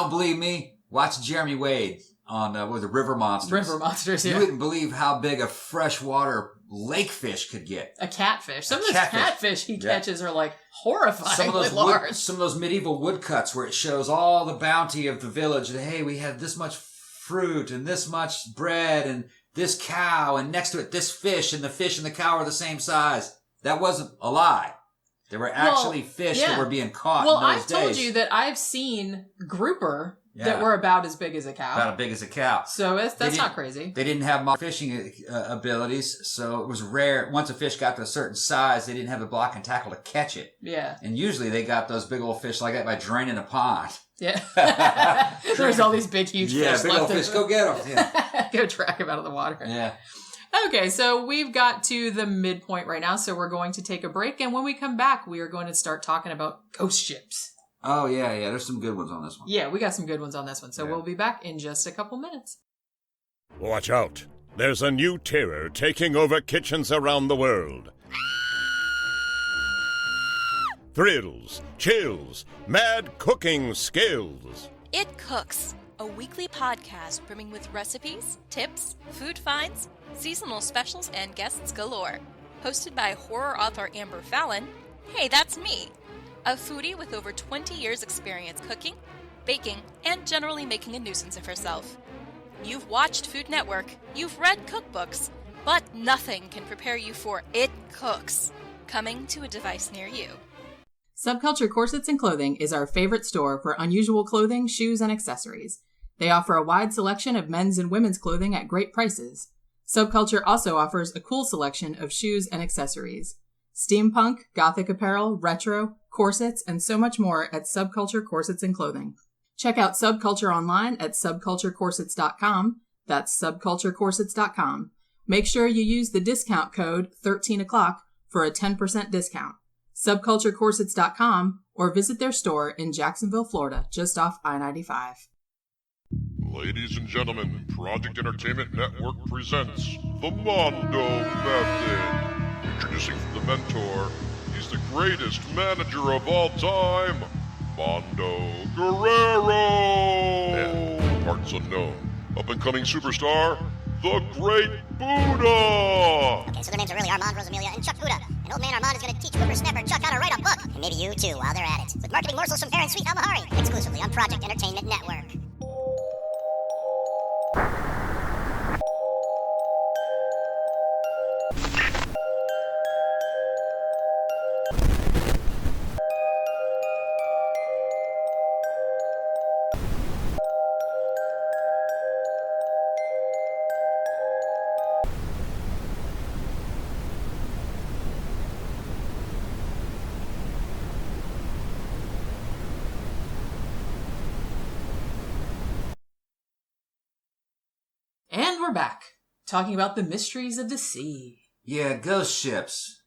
S4: believe me, watch Jeremy Wade on the River Monsters.
S3: River Monsters, yeah.
S4: You wouldn't believe how big a freshwater lake fish could get.
S3: A catfish. Some of those catfish he catches are horrifyingly large.
S4: Some of those medieval woodcuts where it shows all the bounty of the village. And, hey, we have this much fruit and this much bread and this cow and next to it this fish, and the fish and the cow are the same size. That wasn't a lie. There were actually fish that were being caught in those days.
S3: Well, I've told you that I've seen grouper that were about as big as a cow.
S4: About as big as a cow.
S3: So that's not crazy.
S4: They didn't have fishing abilities, so it was rare. Once a fish got to a certain size, they didn't have the block and tackle to catch it.
S3: Yeah.
S4: And usually they got those big old fish like that by draining a pond.
S3: Yeah. There's all these big, huge fish.
S4: Yeah, big old fish. Go get them. Yeah.
S3: Go drag them out of the water.
S4: Yeah.
S3: Okay, so we've got to the midpoint right now, so we're going to take a break, and when we come back, we are going to start talking about ghost ships.
S4: Oh, yeah, there's some good ones on this one.
S3: Yeah, we got some good ones on this one, so we'll be back in just a couple minutes.
S5: Watch out. There's a new terror taking over kitchens around the world. Thrills, chills, mad cooking skills.
S6: It Cooks, a weekly podcast brimming with recipes, tips, food finds, seasonal specials, and guests galore. Hosted by horror author Amber Fallon, hey, that's me, a foodie with over 20 years experience cooking, baking, and generally making a nuisance of herself. You've watched Food Network, you've read cookbooks, but nothing can prepare you for It Cooks, coming to a device near you.
S3: Subculture Corsets and Clothing is our favorite store for unusual clothing, shoes, and accessories. They offer a wide selection of men's and women's clothing at great prices. Subculture also offers a cool selection of shoes and accessories. Steampunk, gothic apparel, retro, corsets, and so much more at Subculture Corsets and Clothing. Check out Subculture online at subculturecorsets.com. That's subculturecorsets.com. Make sure you use the discount code 13o'clock for a 10% discount. Subculturecorsets.com or visit their store in Jacksonville, Florida, just off I-95.
S5: Ladies and gentlemen, Project Entertainment Network presents the Mondo Method. Introducing the mentor, he's the greatest manager of all time, Mondo Guerrero. And parts unknown, up-and-coming superstar, the Great Buddha.
S7: Okay, so their names are really Armand, Rosamilia, and Chuck Buddha. And old man Armand is going to teach whippersnapper Chuck how to write a book. And maybe you too, while they're at it. With marketing morsels from Aaron Sweet Almahari, exclusively on Project Entertainment Network.
S3: And we're back, talking about the mysteries of the sea.
S4: Yeah, ghost ships.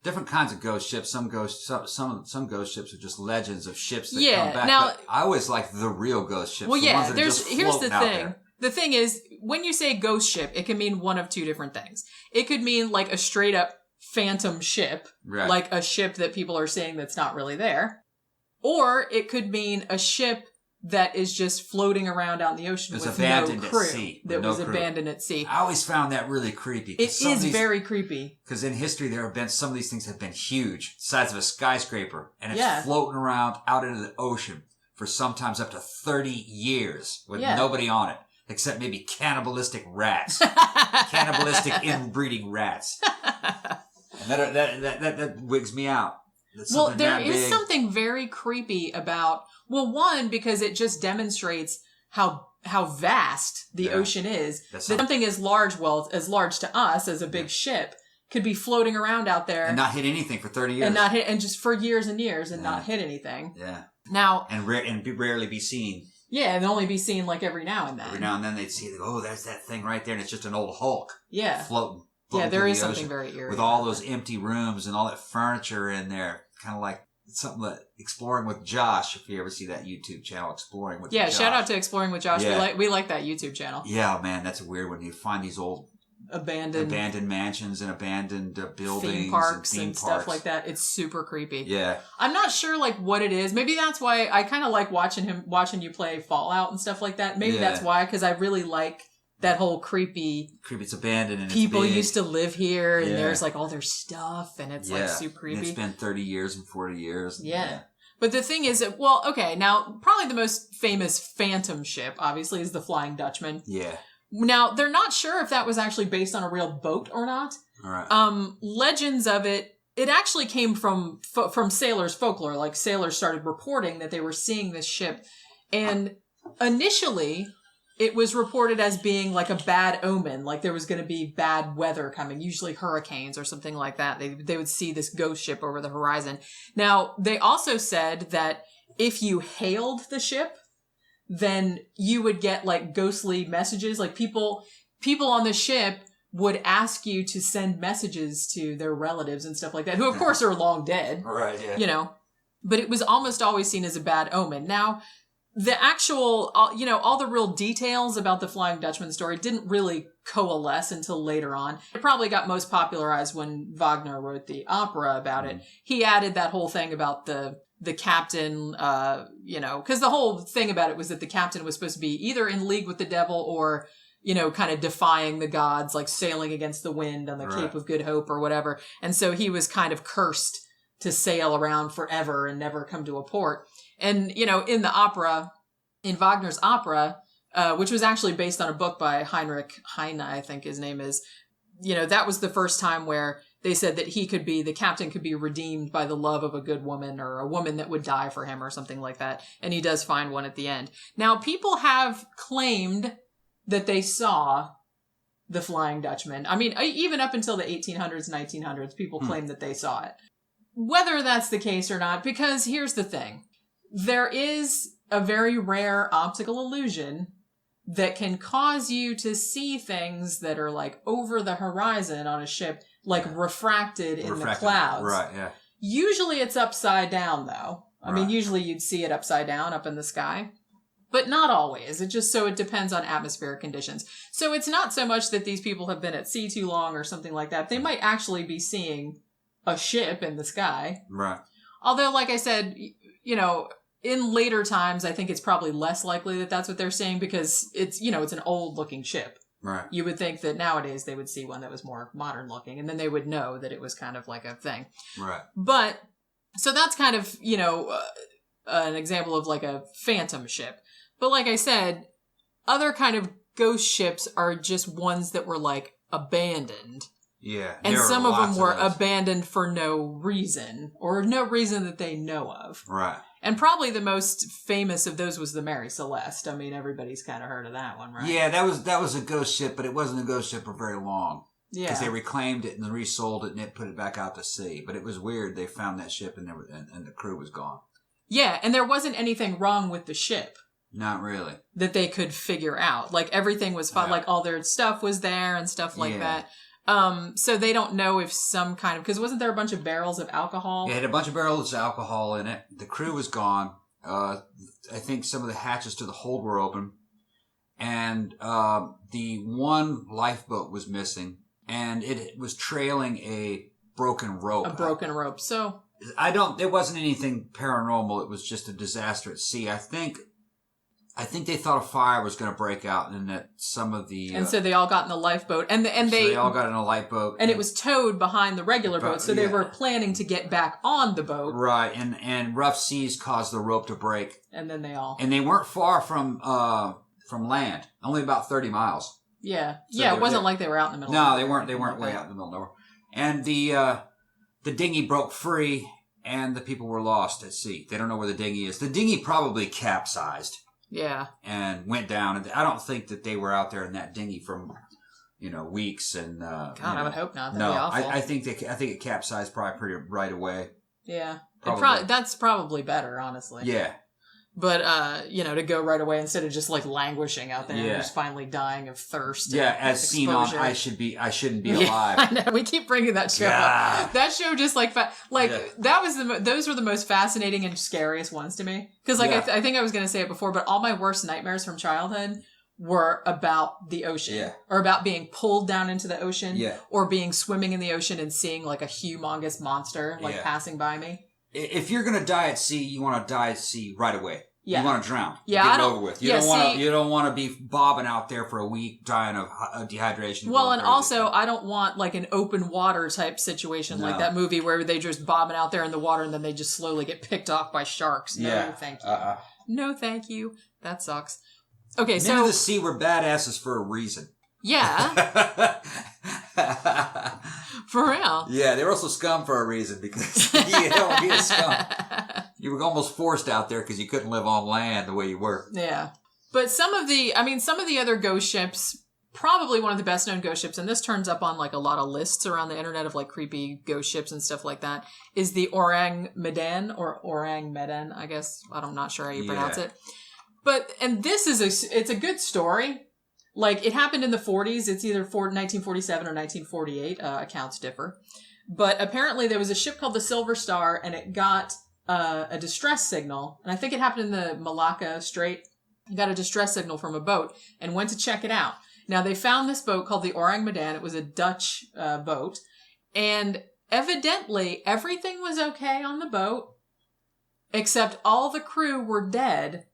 S4: Different kinds of ghost ships. Some ghost ships are just legends of ships that come back.
S3: Now,
S4: but I always like the real ghost ships.
S3: Well,
S4: the ones that are just
S3: here's the
S4: out
S3: thing.
S4: There.
S3: The thing is, when you say ghost ship, it can mean one of two different things. It could mean like a straight up phantom ship,
S4: right,
S3: like a ship that people are saying that's not really there. Or it could mean a ship that is just floating around out in the ocean with
S4: abandoned
S3: no crew.
S4: at sea.
S3: That was abandoned at sea.
S4: I always found that really creepy.
S3: It is very creepy.
S4: Because in history, there have been some of these things have been huge, the size of a skyscraper, and it's floating around out into the ocean for sometimes up to 30 years with nobody on it, except maybe cannibalistic rats, cannibalistic inbreeding rats. And that wigs me out.
S3: Well, there is something very creepy about, well, one, because it just demonstrates how vast the ocean is. That something as large to us as a big ship could be floating around out there.
S4: And not hit anything for 30 years.
S3: And just for years and years and not hit anything.
S4: Yeah.
S3: Now.
S4: And rarely be seen.
S3: Yeah, and only be seen like every now and then.
S4: Every now and then they'd see, oh, there's that thing right there, and it's just an old hulk.
S3: Yeah.
S4: Floating.
S3: Yeah, there is something very eerie.
S4: With all those empty rooms and all that furniture in there. Kind of like something that Exploring with Josh, if you ever see that YouTube channel, Exploring with Josh.
S3: Yeah, shout out to Exploring with Josh.
S4: Yeah.
S3: We like that YouTube channel.
S4: Yeah, man, that's a weird one. You find these old abandoned mansions and abandoned buildings.
S3: Theme parks and stuff like that. It's super creepy.
S4: Yeah.
S3: I'm not sure like what it is. Maybe that's why I kind of like watching you play Fallout and stuff like that. Maybe that's why, because I really like that whole creepy.
S4: It's abandoned and
S3: people
S4: it's
S3: used to live here and there's like all their stuff and it's like super creepy.
S4: And it's been 30 years and 40 years.
S3: Yeah. But the thing is that, well, okay, now probably the most famous phantom ship obviously is the Flying Dutchman.
S4: Yeah.
S3: Now, they're not sure if that was actually based on a real boat or not.
S4: All right.
S3: Legends of it actually came from sailors' folklore. Like sailors started reporting that they were seeing this ship. And initially, it was reported as being like a bad omen, like there was going to be bad weather coming, usually hurricanes or something like that. They would see this ghost ship over the horizon. Now, they also said that if you hailed the ship, then you would get like ghostly messages. Like people on the ship would ask you to send messages to their relatives and stuff like that, who of course are long dead.
S4: Right, yeah.
S3: You know, but it was almost always seen as a bad omen. Now, the actual, all the real details about the Flying Dutchman story didn't really coalesce until later on. It probably got most popularized when Wagner wrote the opera about it. He added that whole thing about the captain, because the whole thing about it was that the captain was supposed to be either in league with the devil or, kind of defying the gods, like sailing against the wind on the Cape of Good Hope or whatever. And so he was kind of cursed to sail around forever and never come to a port. And, in the opera, in Wagner's opera, which was actually based on a book by Heinrich Heine, I think his name is, that was the first time where they said that the captain could be redeemed by the love of a good woman or a woman that would die for him or something like that. And he does find one at the end. Now, people have claimed that they saw the Flying Dutchman. I mean, even up until the 1800s, 1900s, people claimed that they saw it. Whether that's the case or not, because here's the thing. There is a very rare optical illusion that can cause you to see things that are like over the horizon on a ship, like refracted in the clouds.
S4: Right, yeah.
S3: Usually it's upside down though. I mean, usually you'd see it upside down up in the sky, but not always. It depends on atmospheric conditions. So it's not so much that these people have been at sea too long or something like that. They might actually be seeing a ship in the sky.
S4: Right.
S3: Although, like I said, in later times, I think it's probably less likely that that's what they're seeing because it's an old looking ship.
S4: Right.
S3: You would think that nowadays they would see one that was more modern looking and then they would know that it was kind of like a thing.
S4: Right.
S3: But, so that's kind of, an example of like a phantom ship. But like I said, other kind of ghost ships are just ones that were like abandoned.
S4: Yeah.
S3: And some of them were abandoned for no reason or no reason that they know of.
S4: Right.
S3: And probably the most famous of those was the Mary Celeste. I mean, everybody's kind of heard of that one, right?
S4: Yeah, that was a ghost ship, but it wasn't a ghost ship for very long.
S3: Yeah.
S4: Because they reclaimed it and resold it and it put it back out to sea. But it was weird. They found that ship and the crew was gone.
S3: Yeah, and there wasn't anything wrong with the ship.
S4: Not really.
S3: That they could figure out. Like, everything was fine. Yeah. Like, all their stuff was there and stuff like that. So they don't know if some kind of... Because wasn't there a bunch of barrels of alcohol?
S4: It had a bunch of barrels of alcohol in it. The crew was gone. I think some of the hatches to the hold were open. And the one lifeboat was missing. And it was trailing a broken rope.
S3: A broken rope. So...
S4: There wasn't anything paranormal. It was just a disaster at sea. I think I think they thought a fire was going to break out, and that some of the
S3: and so they all got in the lifeboat, and they
S4: all got in a lifeboat,
S3: and it was towed behind the regular boat, so they were planning to get back on the boat,
S4: right? And rough seas caused the rope to break,
S3: and then they weren't
S4: far from land, only about 30 miles.
S3: Yeah, so it wasn't like they were out in the middle.
S4: No, they weren't. They weren't way out in the middle of nowhere. And the dinghy broke free, and the people were lost at sea. They don't know where the dinghy is. The dinghy probably capsized.
S3: Yeah.
S4: And went down. And I don't think that they were out there in that dinghy from, weeks and.
S3: God, I would hope not. That'd
S4: no,
S3: be awful.
S4: I think it capsized probably pretty right away.
S3: Yeah,
S4: Probably.
S3: That's probably better, honestly.
S4: Yeah.
S3: But to go right away instead of just like languishing out there and just finally dying of thirst.
S4: Yeah, as seen on I Shouldn't Be Alive.
S3: I know. We keep bringing that show up. That show just those were the most fascinating and scariest ones to me. Because I think I was going to say it before, but all my worst nightmares from childhood were about the ocean or about being pulled down into the ocean or being swimming in the ocean and seeing like a humongous monster passing by me.
S4: If you're going to die at sea, you want to die at sea right away.
S3: Yeah.
S4: You want to drown.
S3: Yeah,
S4: Get it over with. You don't want to be bobbing out there for a week dying of dehydration.
S3: Well, and also I don't want like an open water type situation like that movie where they just bobbing out there in the water and then they just slowly get picked off by sharks. No, thank you. No, thank you. That sucks. Okay,
S4: Men of the sea were badasses for a reason.
S3: Yeah. For real.
S4: Yeah, they were also scum for a reason because you don't want to be a scum. You were almost forced out there because you couldn't live on land the way you were.
S3: Yeah. But some of the other ghost ships, probably one of the best known ghost ships, and this turns up on like a lot of lists around the internet of like creepy ghost ships and stuff like that, is the Ourang Medan or Ourang Medan, I guess. I'm not sure how you pronounce it. And this is it's a good story. Like, it happened in the 40s. It's either 1947 or 1948. Accounts differ. But apparently there was a ship called the Silver Star, and it got a distress signal. And I think it happened in the Malacca Strait. It got a distress signal from a boat and went to check it out. Now, they found this boat called the Ourang Medan. It was a Dutch boat. And evidently, everything was okay on the boat, except all the crew were dead.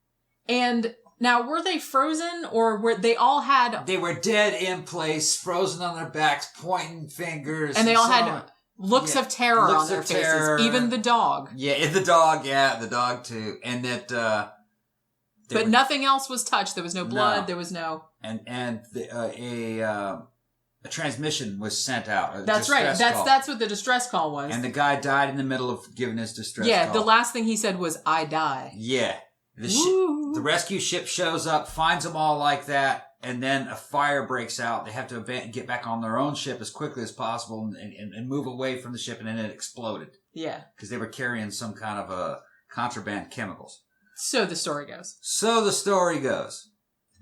S3: And... Now, were they frozen or were they all had...
S4: They were dead in place, frozen on their backs, pointing fingers.
S3: And they all had looks of terror on their faces. Even the dog.
S4: Yeah, the dog too. And that...
S3: but nothing else was touched. There was no blood. There was no...
S4: And a transmission was sent out.
S3: That's right. That's what the distress call was.
S4: And the guy died in the middle of giving his distress call.
S3: Yeah, the last thing he said was, "I die."
S4: Yeah. The rescue ship shows up, finds them all like that, and then a fire breaks out. They have to get back on their own ship as quickly as possible and move away from the ship, and then it exploded.
S3: Yeah. Because
S4: they were carrying some kind of contraband chemicals.
S3: So the story goes.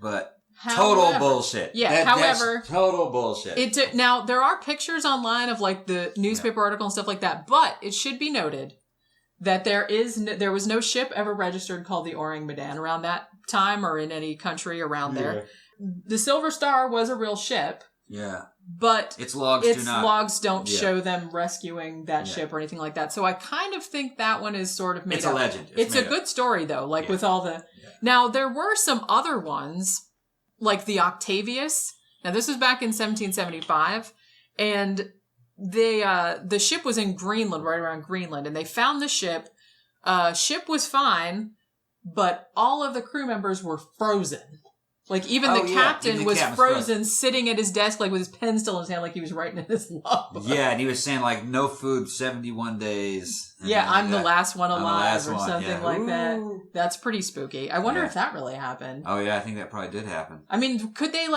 S4: But total bullshit.
S3: Yeah,
S4: That's total bullshit.
S3: Now, there are pictures online of like the newspaper article and stuff like that, but it should be noted that there was no ship ever registered called the Ourang Medan around that time or in any country around there. The Silver Star was a real ship.
S4: Yeah.
S3: But
S4: its logs
S3: don't show them rescuing that ship or anything like that. So I kind of think that one is sort of made up.
S4: It's a legend.
S3: It's a good story though, like with all the... Now, there were some other ones, like the Octavius. Now, this was back in 1775, and... The ship was in Greenland, right around Greenland, and they found the ship. Ship was fine, but all of the crew members were frozen. Like, even the captain was frozen, sitting at his desk, like, with his pen still in his hand, like he was writing in his log.
S4: Yeah, and he was saying, like, no food, 71 days.
S3: Yeah, I'm the last one alive, or something like that. That's pretty spooky. I wonder if that really happened.
S4: Oh, yeah, I think that probably did happen.
S3: I mean, could they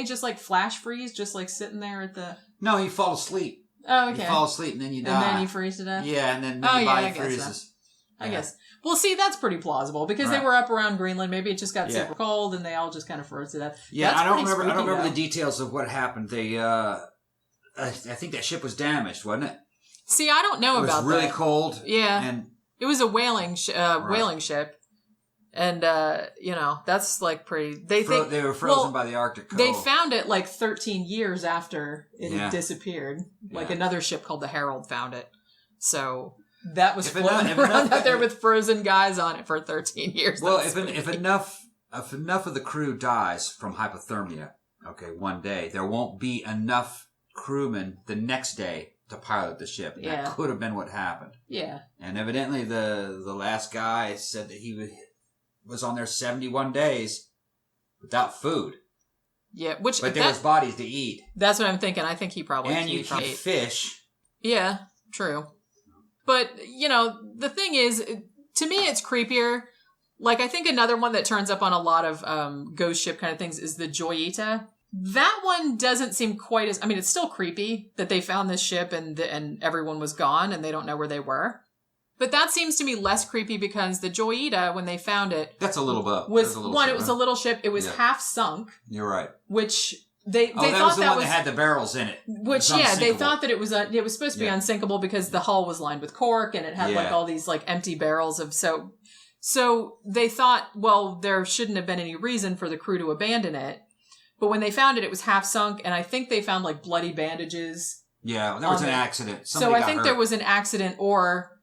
S3: just, like, flash freeze, just, like, sitting there at the...
S4: No, you fall asleep.
S3: Oh, okay.
S4: You fall asleep and then you die.
S3: And then you freeze to death?
S4: Yeah, and then your body freezes.
S3: I guess. Well, see, that's pretty plausible because they were up around Greenland. Maybe it just got super cold and they all just kind of froze to death.
S4: Yeah, I don't remember the details of what happened. They, I think that ship was damaged, wasn't it?
S3: See, I don't know about that.
S4: It was really cold.
S3: Yeah.
S4: And
S3: it was a whaling ship. And, that's like pretty... They
S4: were frozen by the Arctic cold.
S3: They found it like 13 years after it had disappeared. Like another ship called the Herald found it. So... that was floating around out there with frozen guys on it for 13 years.
S4: Well, if enough of the crew dies from hypothermia, okay, one day, there won't be enough crewmen the next day to pilot the ship.
S3: Yeah.
S4: That could have been what happened.
S3: Yeah.
S4: And evidently the last guy said that he was on there 71 days without food.
S3: Yeah,
S4: but there was bodies to eat.
S3: That's what I'm thinking. I think he probably
S4: and you keep fish.
S3: Yeah, true. But, the thing is, to me, it's creepier. Like, I think another one that turns up on a lot of ghost ship kind of things is the Joyita. That one doesn't seem quite as... I mean, it's still creepy that they found this ship and everyone was gone and they don't know where they were. But that seems to me less creepy because the Joyita, when they found it...
S4: That's a little bit.
S3: It was a little ship. It was half sunk.
S4: You're right.
S3: Which... They
S4: that
S3: thought
S4: was the one that had the barrels in it.
S3: Which, they thought that it was supposed to be unsinkable because the hull was lined with cork and it had all these empty barrels of so they thought, well, there shouldn't have been any reason for the crew to abandon it. But when they found it, it was half sunk, and I think they found bloody bandages.
S4: Yeah, there was an accident.
S3: So I think there was an accident or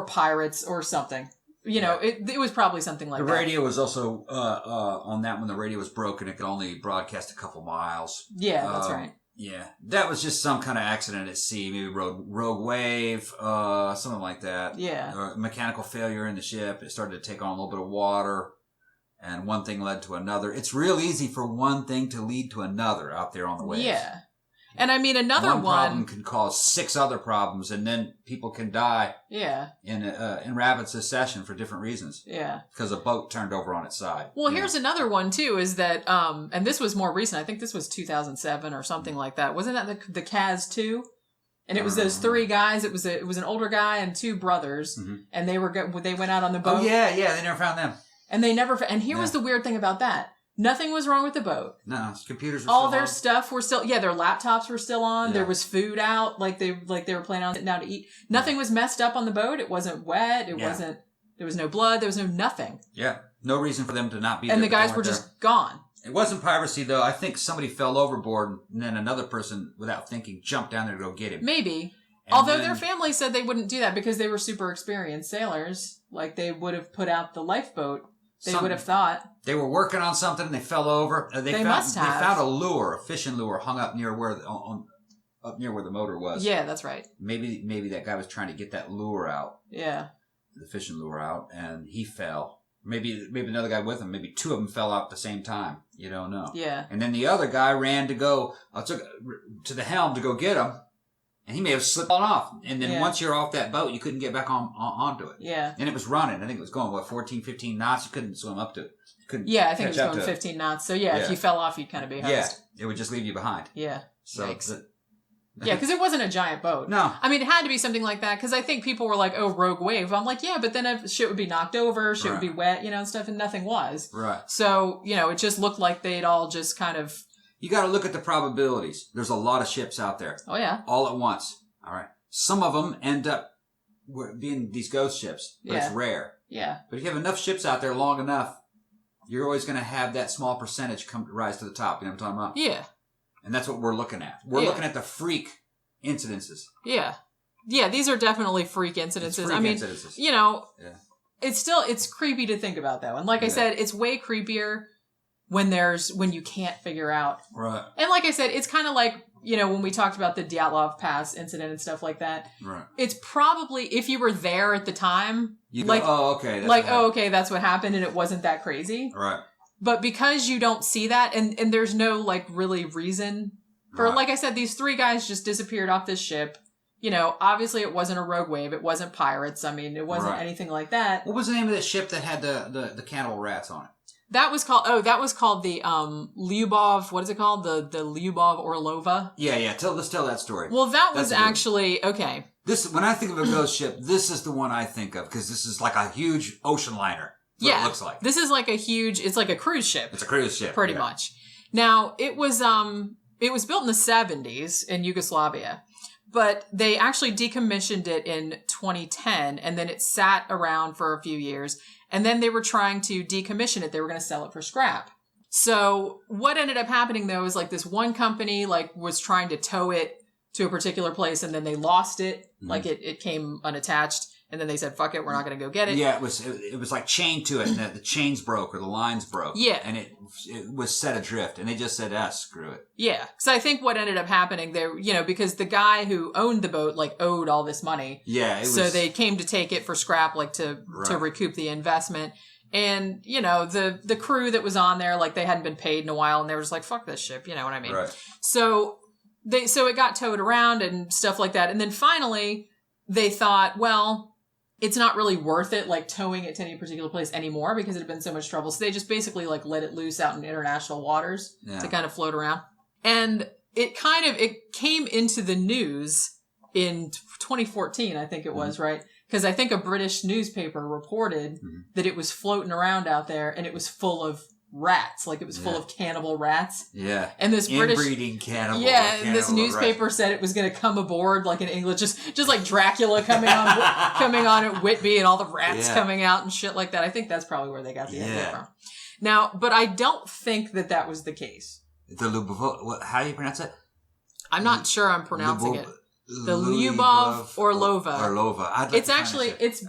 S3: pirates or something. It was probably something like that.
S4: The radio was also, on that when the radio was broken, it could only broadcast a couple miles.
S3: Yeah, that's right.
S4: Yeah. That was just some kind of accident at sea, maybe rogue wave, something like that.
S3: Yeah.
S4: Mechanical failure in the ship. It started to take on a little bit of water, and one thing led to another. It's real easy for one thing to lead to another out there on the waves.
S3: Yeah. And I mean, another one
S4: problem can cause 6 other problems, and then people can die.
S3: Yeah.
S4: In rapid succession for different reasons.
S3: Yeah.
S4: Because a boat turned over on its side.
S3: Well, here's another one too. Is that and this was more recent. I think this was 2007 or something like that. Wasn't that the Kaz 2? And it was those 3 guys. It was an older guy and 2 brothers, and they went out on the boat.
S4: Oh yeah, they never found them.
S3: And here was the weird thing about that. Nothing was wrong with the boat.
S4: No, computers were
S3: all
S4: still
S3: their
S4: on.
S3: Stuff were still, their laptops were still on.
S4: Yeah.
S3: There was food out, they were planning on sitting down to eat. Nothing was messed up on the boat. It wasn't wet. It wasn't, there was no blood. There was no nothing.
S4: Yeah. No reason for them to not be
S3: and
S4: there.
S3: And the guys were just gone.
S4: It wasn't piracy though. I think somebody fell overboard and then another person, without thinking, jumped down there to go get him.
S3: Maybe. Although their family said they wouldn't do that because they were super experienced sailors. They would have put out the lifeboat. They would have thought.
S4: They were working on something and they fell over. They
S3: must have.
S4: They found a lure, a fishing lure, hung up near where the motor was.
S3: Yeah, that's right.
S4: Maybe that guy was trying to get that lure out.
S3: Yeah.
S4: The fishing lure out, and he fell. Maybe another guy with him. Maybe 2 of them fell out at the same time. You don't know.
S3: Yeah.
S4: And then the other guy ran to go to the helm to go get him. And he may have slipped on off. And then once you're off that boat, you couldn't get back onto it.
S3: Yeah.
S4: And it was running. I think it was going, 14, 15 knots? You couldn't swim up to it.
S3: Yeah, I think it was going 15 knots. So, if you fell off, you'd kind of be housed.
S4: Yeah, it would just leave you behind.
S3: Yeah.
S4: So,
S3: yeah, because it wasn't a giant boat.
S4: No.
S3: I mean, it had to be something like that because I think people were like, oh, rogue wave. I'm like, yeah, but then shit would be knocked over, shit would be wet, and stuff, and nothing was.
S4: Right.
S3: So, it just looked like they'd all just kind of...
S4: You got to look at the probabilities. There's a lot of ships out there.
S3: Oh, yeah.
S4: All at once. All right. Some of them end up being these ghost ships, but it's rare.
S3: Yeah.
S4: But if you have enough ships out there long enough, you're always going to have that small percentage rise to the top. You know what I'm talking about?
S3: Yeah.
S4: And that's what we're looking at. We're looking at the freak incidences.
S3: Yeah. Yeah, these are definitely freak incidences. It's creepy to think about though. And like I said, it's way creepier when you can't figure out.
S4: Right.
S3: And like I said, it's kind of like, when we talked about the Dyatlov Pass incident and stuff like that.
S4: Right.
S3: It's probably, if you were there at the time,
S4: you go, oh, okay.
S3: That's what happened and it wasn't that crazy.
S4: Right.
S3: But because you don't see that and there's no really reason for, like I said, these 3 guys just disappeared off this ship. Obviously it wasn't a rogue wave. It wasn't pirates. I mean, it wasn't anything like that.
S4: What was the name of that ship that had the cannibal rats on it?
S3: That was called the Lyubov, what is it called? The Lyubov Orlova?
S4: Yeah. Let's tell that story.
S3: Well, that was actually, okay.
S4: When I think of a ghost ship, this is the one I think of, because this is like a huge ocean liner. That's what it looks like.
S3: This is like it's like a cruise ship.
S4: It's a cruise ship.
S3: Pretty much. Now, it was built in the 70s in Yugoslavia, but they actually decommissioned it in 2010, and then it sat around for a few years. And then they were trying to decommission it. They were going to sell it for scrap. So what ended up happening, though, is this one company, was trying to tow it to a particular place, and then they lost it. Like it came unattached, and then they said, "Fuck it, we're not going to go get it."
S4: Yeah, it was like chained to it, and the chains broke or the lines broke.
S3: Yeah,
S4: and it was set adrift, and they just said, screw it."
S3: Yeah, because I think what ended up happening there, because the guy who owned the boat owed all this money.
S4: Yeah,
S3: so they came to take it for scrap, to recoup the investment. And the crew that was on there, they hadn't been paid in a while, and they were just like, "Fuck this ship," you know what I mean?
S4: Right.
S3: So it got towed around and stuff like that, and then finally they thought, well, it's not really worth it, towing it to any particular place anymore because it had been so much trouble. So they just basically let it loose out in international waters to kind of float around. And it came into the news in 2014, I think it was, right? Because I think a British newspaper reported that it was floating around out there and it was full of rats. It was full of cannibal rats.
S4: Yeah.
S3: And this
S4: inbreeding cannibal.
S3: Yeah, and this newspaper said it was going to come aboard in England, just like Dracula coming on at Whitby and all the rats coming out and shit like that. I think that's probably where they got the idea from. Now, but I don't think that was the case.
S4: The Lubov, how do you pronounce it?
S3: I'm not sure I'm pronouncing it. The Lyubov Orlova.
S4: Orlova.
S3: It's actually it's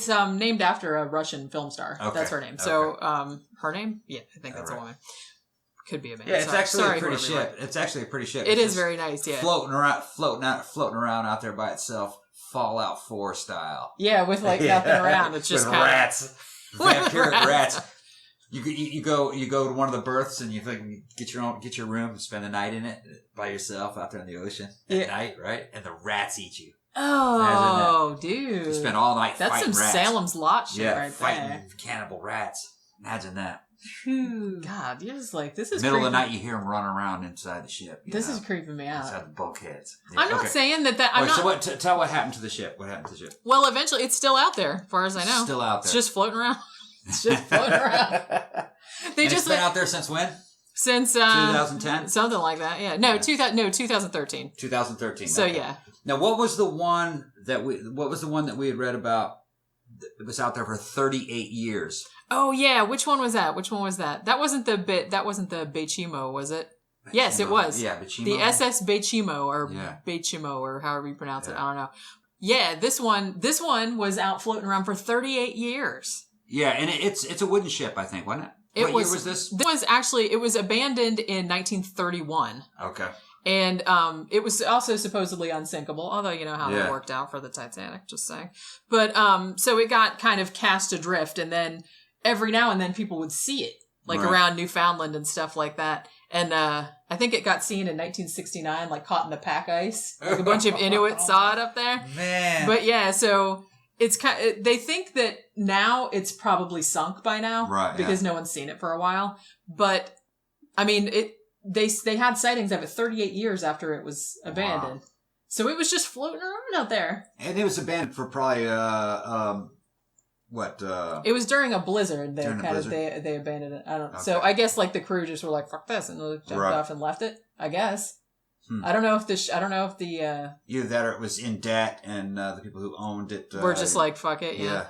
S3: named after a Russian film star. Okay. That's her name. So her name? Yeah, I think that's a woman. Could be a man.
S4: Yeah, it's actually a pretty ship. It's actually a pretty ship.
S3: It is very nice. Yeah,
S4: floating around out there by itself, Fallout 4 style.
S3: Yeah, with nothing around. It's just
S4: with rats, vampiric rats. You go to one of the berths and you get your room and spend the night in it by yourself out there in the ocean at night, right? And the rats eat you.
S3: Oh, dude!
S4: You spend all night fighting rats. That's some
S3: Salem's Lot shit right
S4: fighting
S3: there.
S4: Cannibal rats. Imagine that.
S3: God, you're just this is
S4: middle
S3: creepy.
S4: of the night. You hear them running around inside the ship.
S3: This is creeping me out.
S4: Inside the bulkheads. Yeah,
S3: I'm not saying that. I'm not.
S4: So tell what happened to the ship. What happened to the ship?
S3: Well, eventually, it's still out there, as far as I know.
S4: Still out there.
S3: It's just floating around. It's just floating around.
S4: It's been out there since when?
S3: Since
S4: 2010,
S3: something like that. Yeah, no, 2013.
S4: 2013.
S3: So
S4: okay.
S3: yeah.
S4: Now, what was the one that we had read about? It was out there for 38 years.
S3: Oh yeah, which one was that? That wasn't the Bechimo, was it? Bechimo. Yes, it was.
S4: Yeah, Bechimo.
S3: The SS Bechimo or Bechimo or however you pronounce it. I don't know. Yeah, this one was out floating around for 38 years.
S4: Yeah, and it's a wooden ship, I think, wasn't it? What year was this?
S3: This was actually, it was abandoned in 1931.
S4: Okay.
S3: And it was also supposedly unsinkable, although you know how that worked out for the Titanic, just saying. But so it got kind of cast adrift, and then every now and then people would see it, around Newfoundland and stuff like that. And I think it got seen in 1969, caught in the pack ice. A bunch of Inuits saw it up there.
S4: Man.
S3: But yeah, so it's they think that now it's probably sunk by now,
S4: right?
S3: Because no one's seen it for a while. But I mean, they had sightings of it 38 years after it was abandoned, so it was just floating around out there. And
S4: it was abandoned for probably
S3: it was during a blizzard. They they abandoned it. I don't. Okay. So I guess the crew just were like, "Fuck this," and they jumped off and left it. I guess. I don't know if the
S4: either that or it was in debt and the people who owned it
S3: were just like, "Fuck it." Yeah.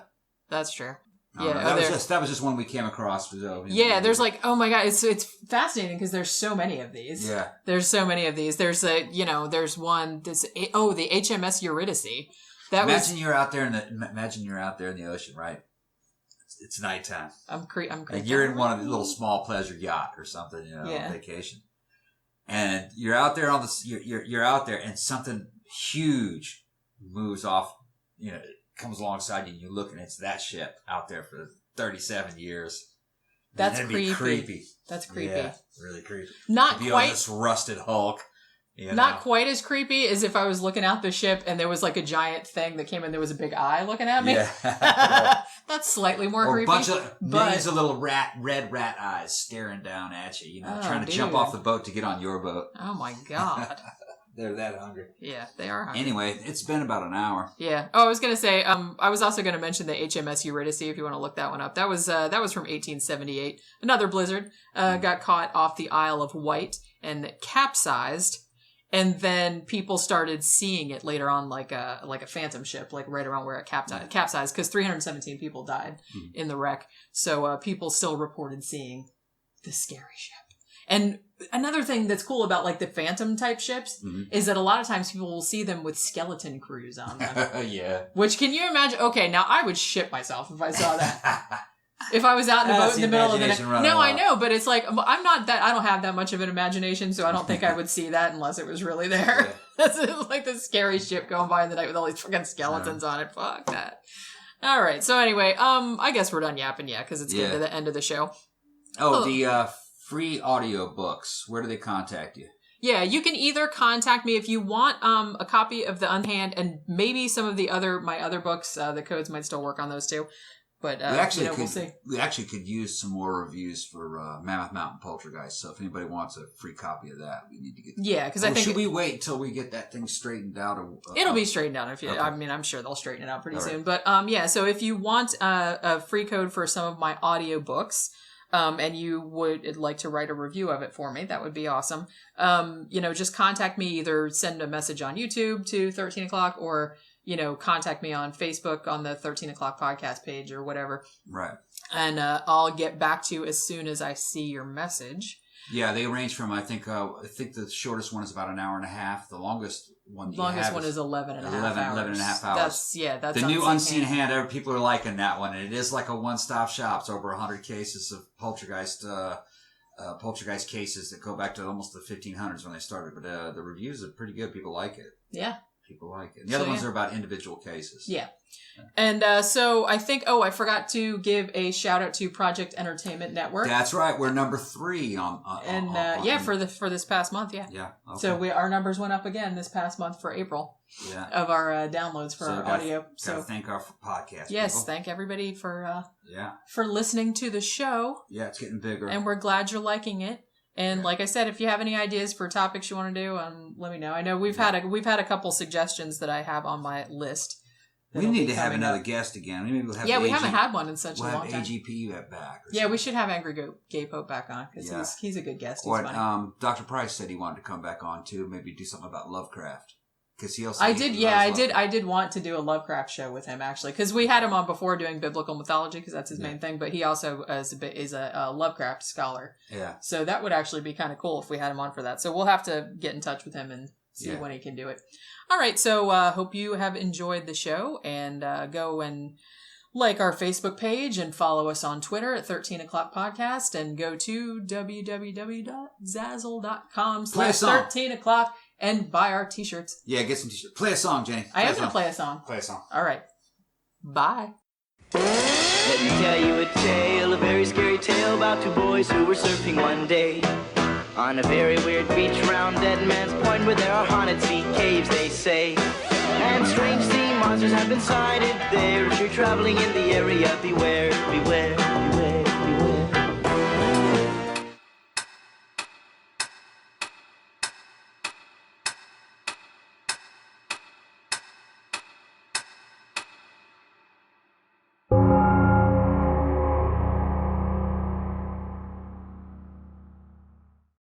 S3: That's true.
S4: That was just one we came across.
S3: There's oh my god, it's fascinating because there's so many of these.
S4: Yeah,
S3: there's so many of these. There's there's one. The HMS Eurydice. Imagine
S4: you're out there in the ocean, right? It's nighttime.
S3: I'm
S4: you're in one of the little small pleasure yacht or something, on vacation, and you're out there you're out there, and something huge moves off, comes alongside you, and you look, and it's that ship out there for 37 years.
S3: That's
S4: creepy.
S3: That's creepy.
S4: Yeah, really creepy.
S3: Not
S4: to be
S3: quite
S4: on this rusted hulk.
S3: Not quite as creepy as if I was looking out the ship and there was a giant thing that came in. There was a big eye looking at me.
S4: Yeah.
S3: That's slightly more creepy.
S4: Or a bunch of millions of little red rat eyes staring down at you. Trying to jump off the boat to get on your boat.
S3: Oh my god.
S4: They're that hungry.
S3: Yeah, they are hungry.
S4: Anyway, it's been about an hour.
S3: Yeah. Oh, I was going to say, I was also going to mention the HMS Eurydice if you want to look that one up. That was from 1878. Another blizzard got caught off the Isle of Wight and capsized. And then people started seeing it later on like a phantom ship, right around where it capsized, because 317 people died in the wreck. So people still reported seeing the scary ship. And another thing that's cool about like the Phantom type ships is that a lot of times people will see them with skeleton crews on them.
S4: Yeah.
S3: Which, can you imagine? Okay, now I would shit myself if I saw that. If I was out in the boat in the middle of the night. No, I know, but it's like, I'm not that, I don't have that much of an imagination, so I don't think I would see that unless it was really there. Yeah. That's like this scary ship going by in the night with all these fucking skeletons on it. Fuck that. All right, so anyway, I guess we're done yapping, because it's getting to the end of the show.
S4: Oh, the free audio books. Where do they contact you?
S3: Yeah, you can either contact me if you want a copy of the Unhand and maybe some of my other books. The codes might still work on those too. But we'll see. We
S4: actually could use some more reviews for Mammoth Mountain Poltergeist. So if anybody wants a free copy of that, we need to get.
S3: Yeah, because I think
S4: should we wait until we get that thing straightened out?
S3: It'll be straightened out if you. Okay. I mean, I'm sure they'll straighten it out pretty soon. But so if you want a free code for some of my audio books, and you would like to write a review of it for me, that would be awesome. Just contact me. Either send a message on YouTube to 13 o'clock or. Contact me on Facebook on the 13 o'clock podcast page or whatever.
S4: Right.
S3: And I'll get back to you as soon as I see your message.
S4: Yeah, they range from, I think the shortest one is about an hour and a half. The longest one
S3: is 11 and a half hours.
S4: 11 and a half hours.
S3: That's
S4: the new Unseen Hand. People are liking that one. And it is like a one-stop shop. It's over 100 cases of poltergeist cases that go back to almost the 1500s when they started. But the reviews are pretty good. People like it.
S3: Yeah.
S4: People like it. The other ones are about individual cases.
S3: Yeah. And so I think, I forgot to give a shout out to Project Entertainment Network.
S4: That's right. We're number 3 on
S3: for this past month. Yeah.
S4: Yeah. Okay.
S3: So our numbers went up again this past month for April.
S4: Yeah.
S3: Of our downloads for our audio.
S4: So thank our podcast.
S3: Yes.
S4: People.
S3: Thank everybody for listening to the show.
S4: Yeah. It's getting bigger.
S3: And we're glad you're liking it. And like I said, if you have any ideas for topics you want to do, let me know. I know we've had a couple suggestions that I have on my list.
S4: We need to have another guest again. Maybe we'll have
S3: we haven't had one in such a long time.
S4: We'll have AGP back.
S3: We should have Angry Gay Pope back on because he's a good guest. He's funny.
S4: Dr. Price said he wanted to come back on too. Maybe do something about Lovecraft. Because he also
S3: I did want to do a Lovecraft show with him actually because we had him on before doing biblical mythology because that's his main thing, but he also is a Lovecraft scholar.
S4: Yeah.
S3: So that would actually be kind of cool if we had him on for that. So we'll have to get in touch with him and see when he can do it. All right. So hope you have enjoyed the show and go and like our Facebook page and follow us on Twitter at 13 o'clock podcast and go to www.zazzle.com/13 o'clock. And buy our t-shirts.
S4: Yeah, get some t-shirts. Play a song, Jenny.
S3: I am going to play a song.
S4: Play a song.
S3: All right. Bye.
S8: Let me tell you a tale, a very scary tale about 2 boys who were surfing one day on a very weird beach round Dead Man's Point where there are haunted sea caves, they say. And strange sea monsters have been sighted there. If you're traveling in the area, beware, beware.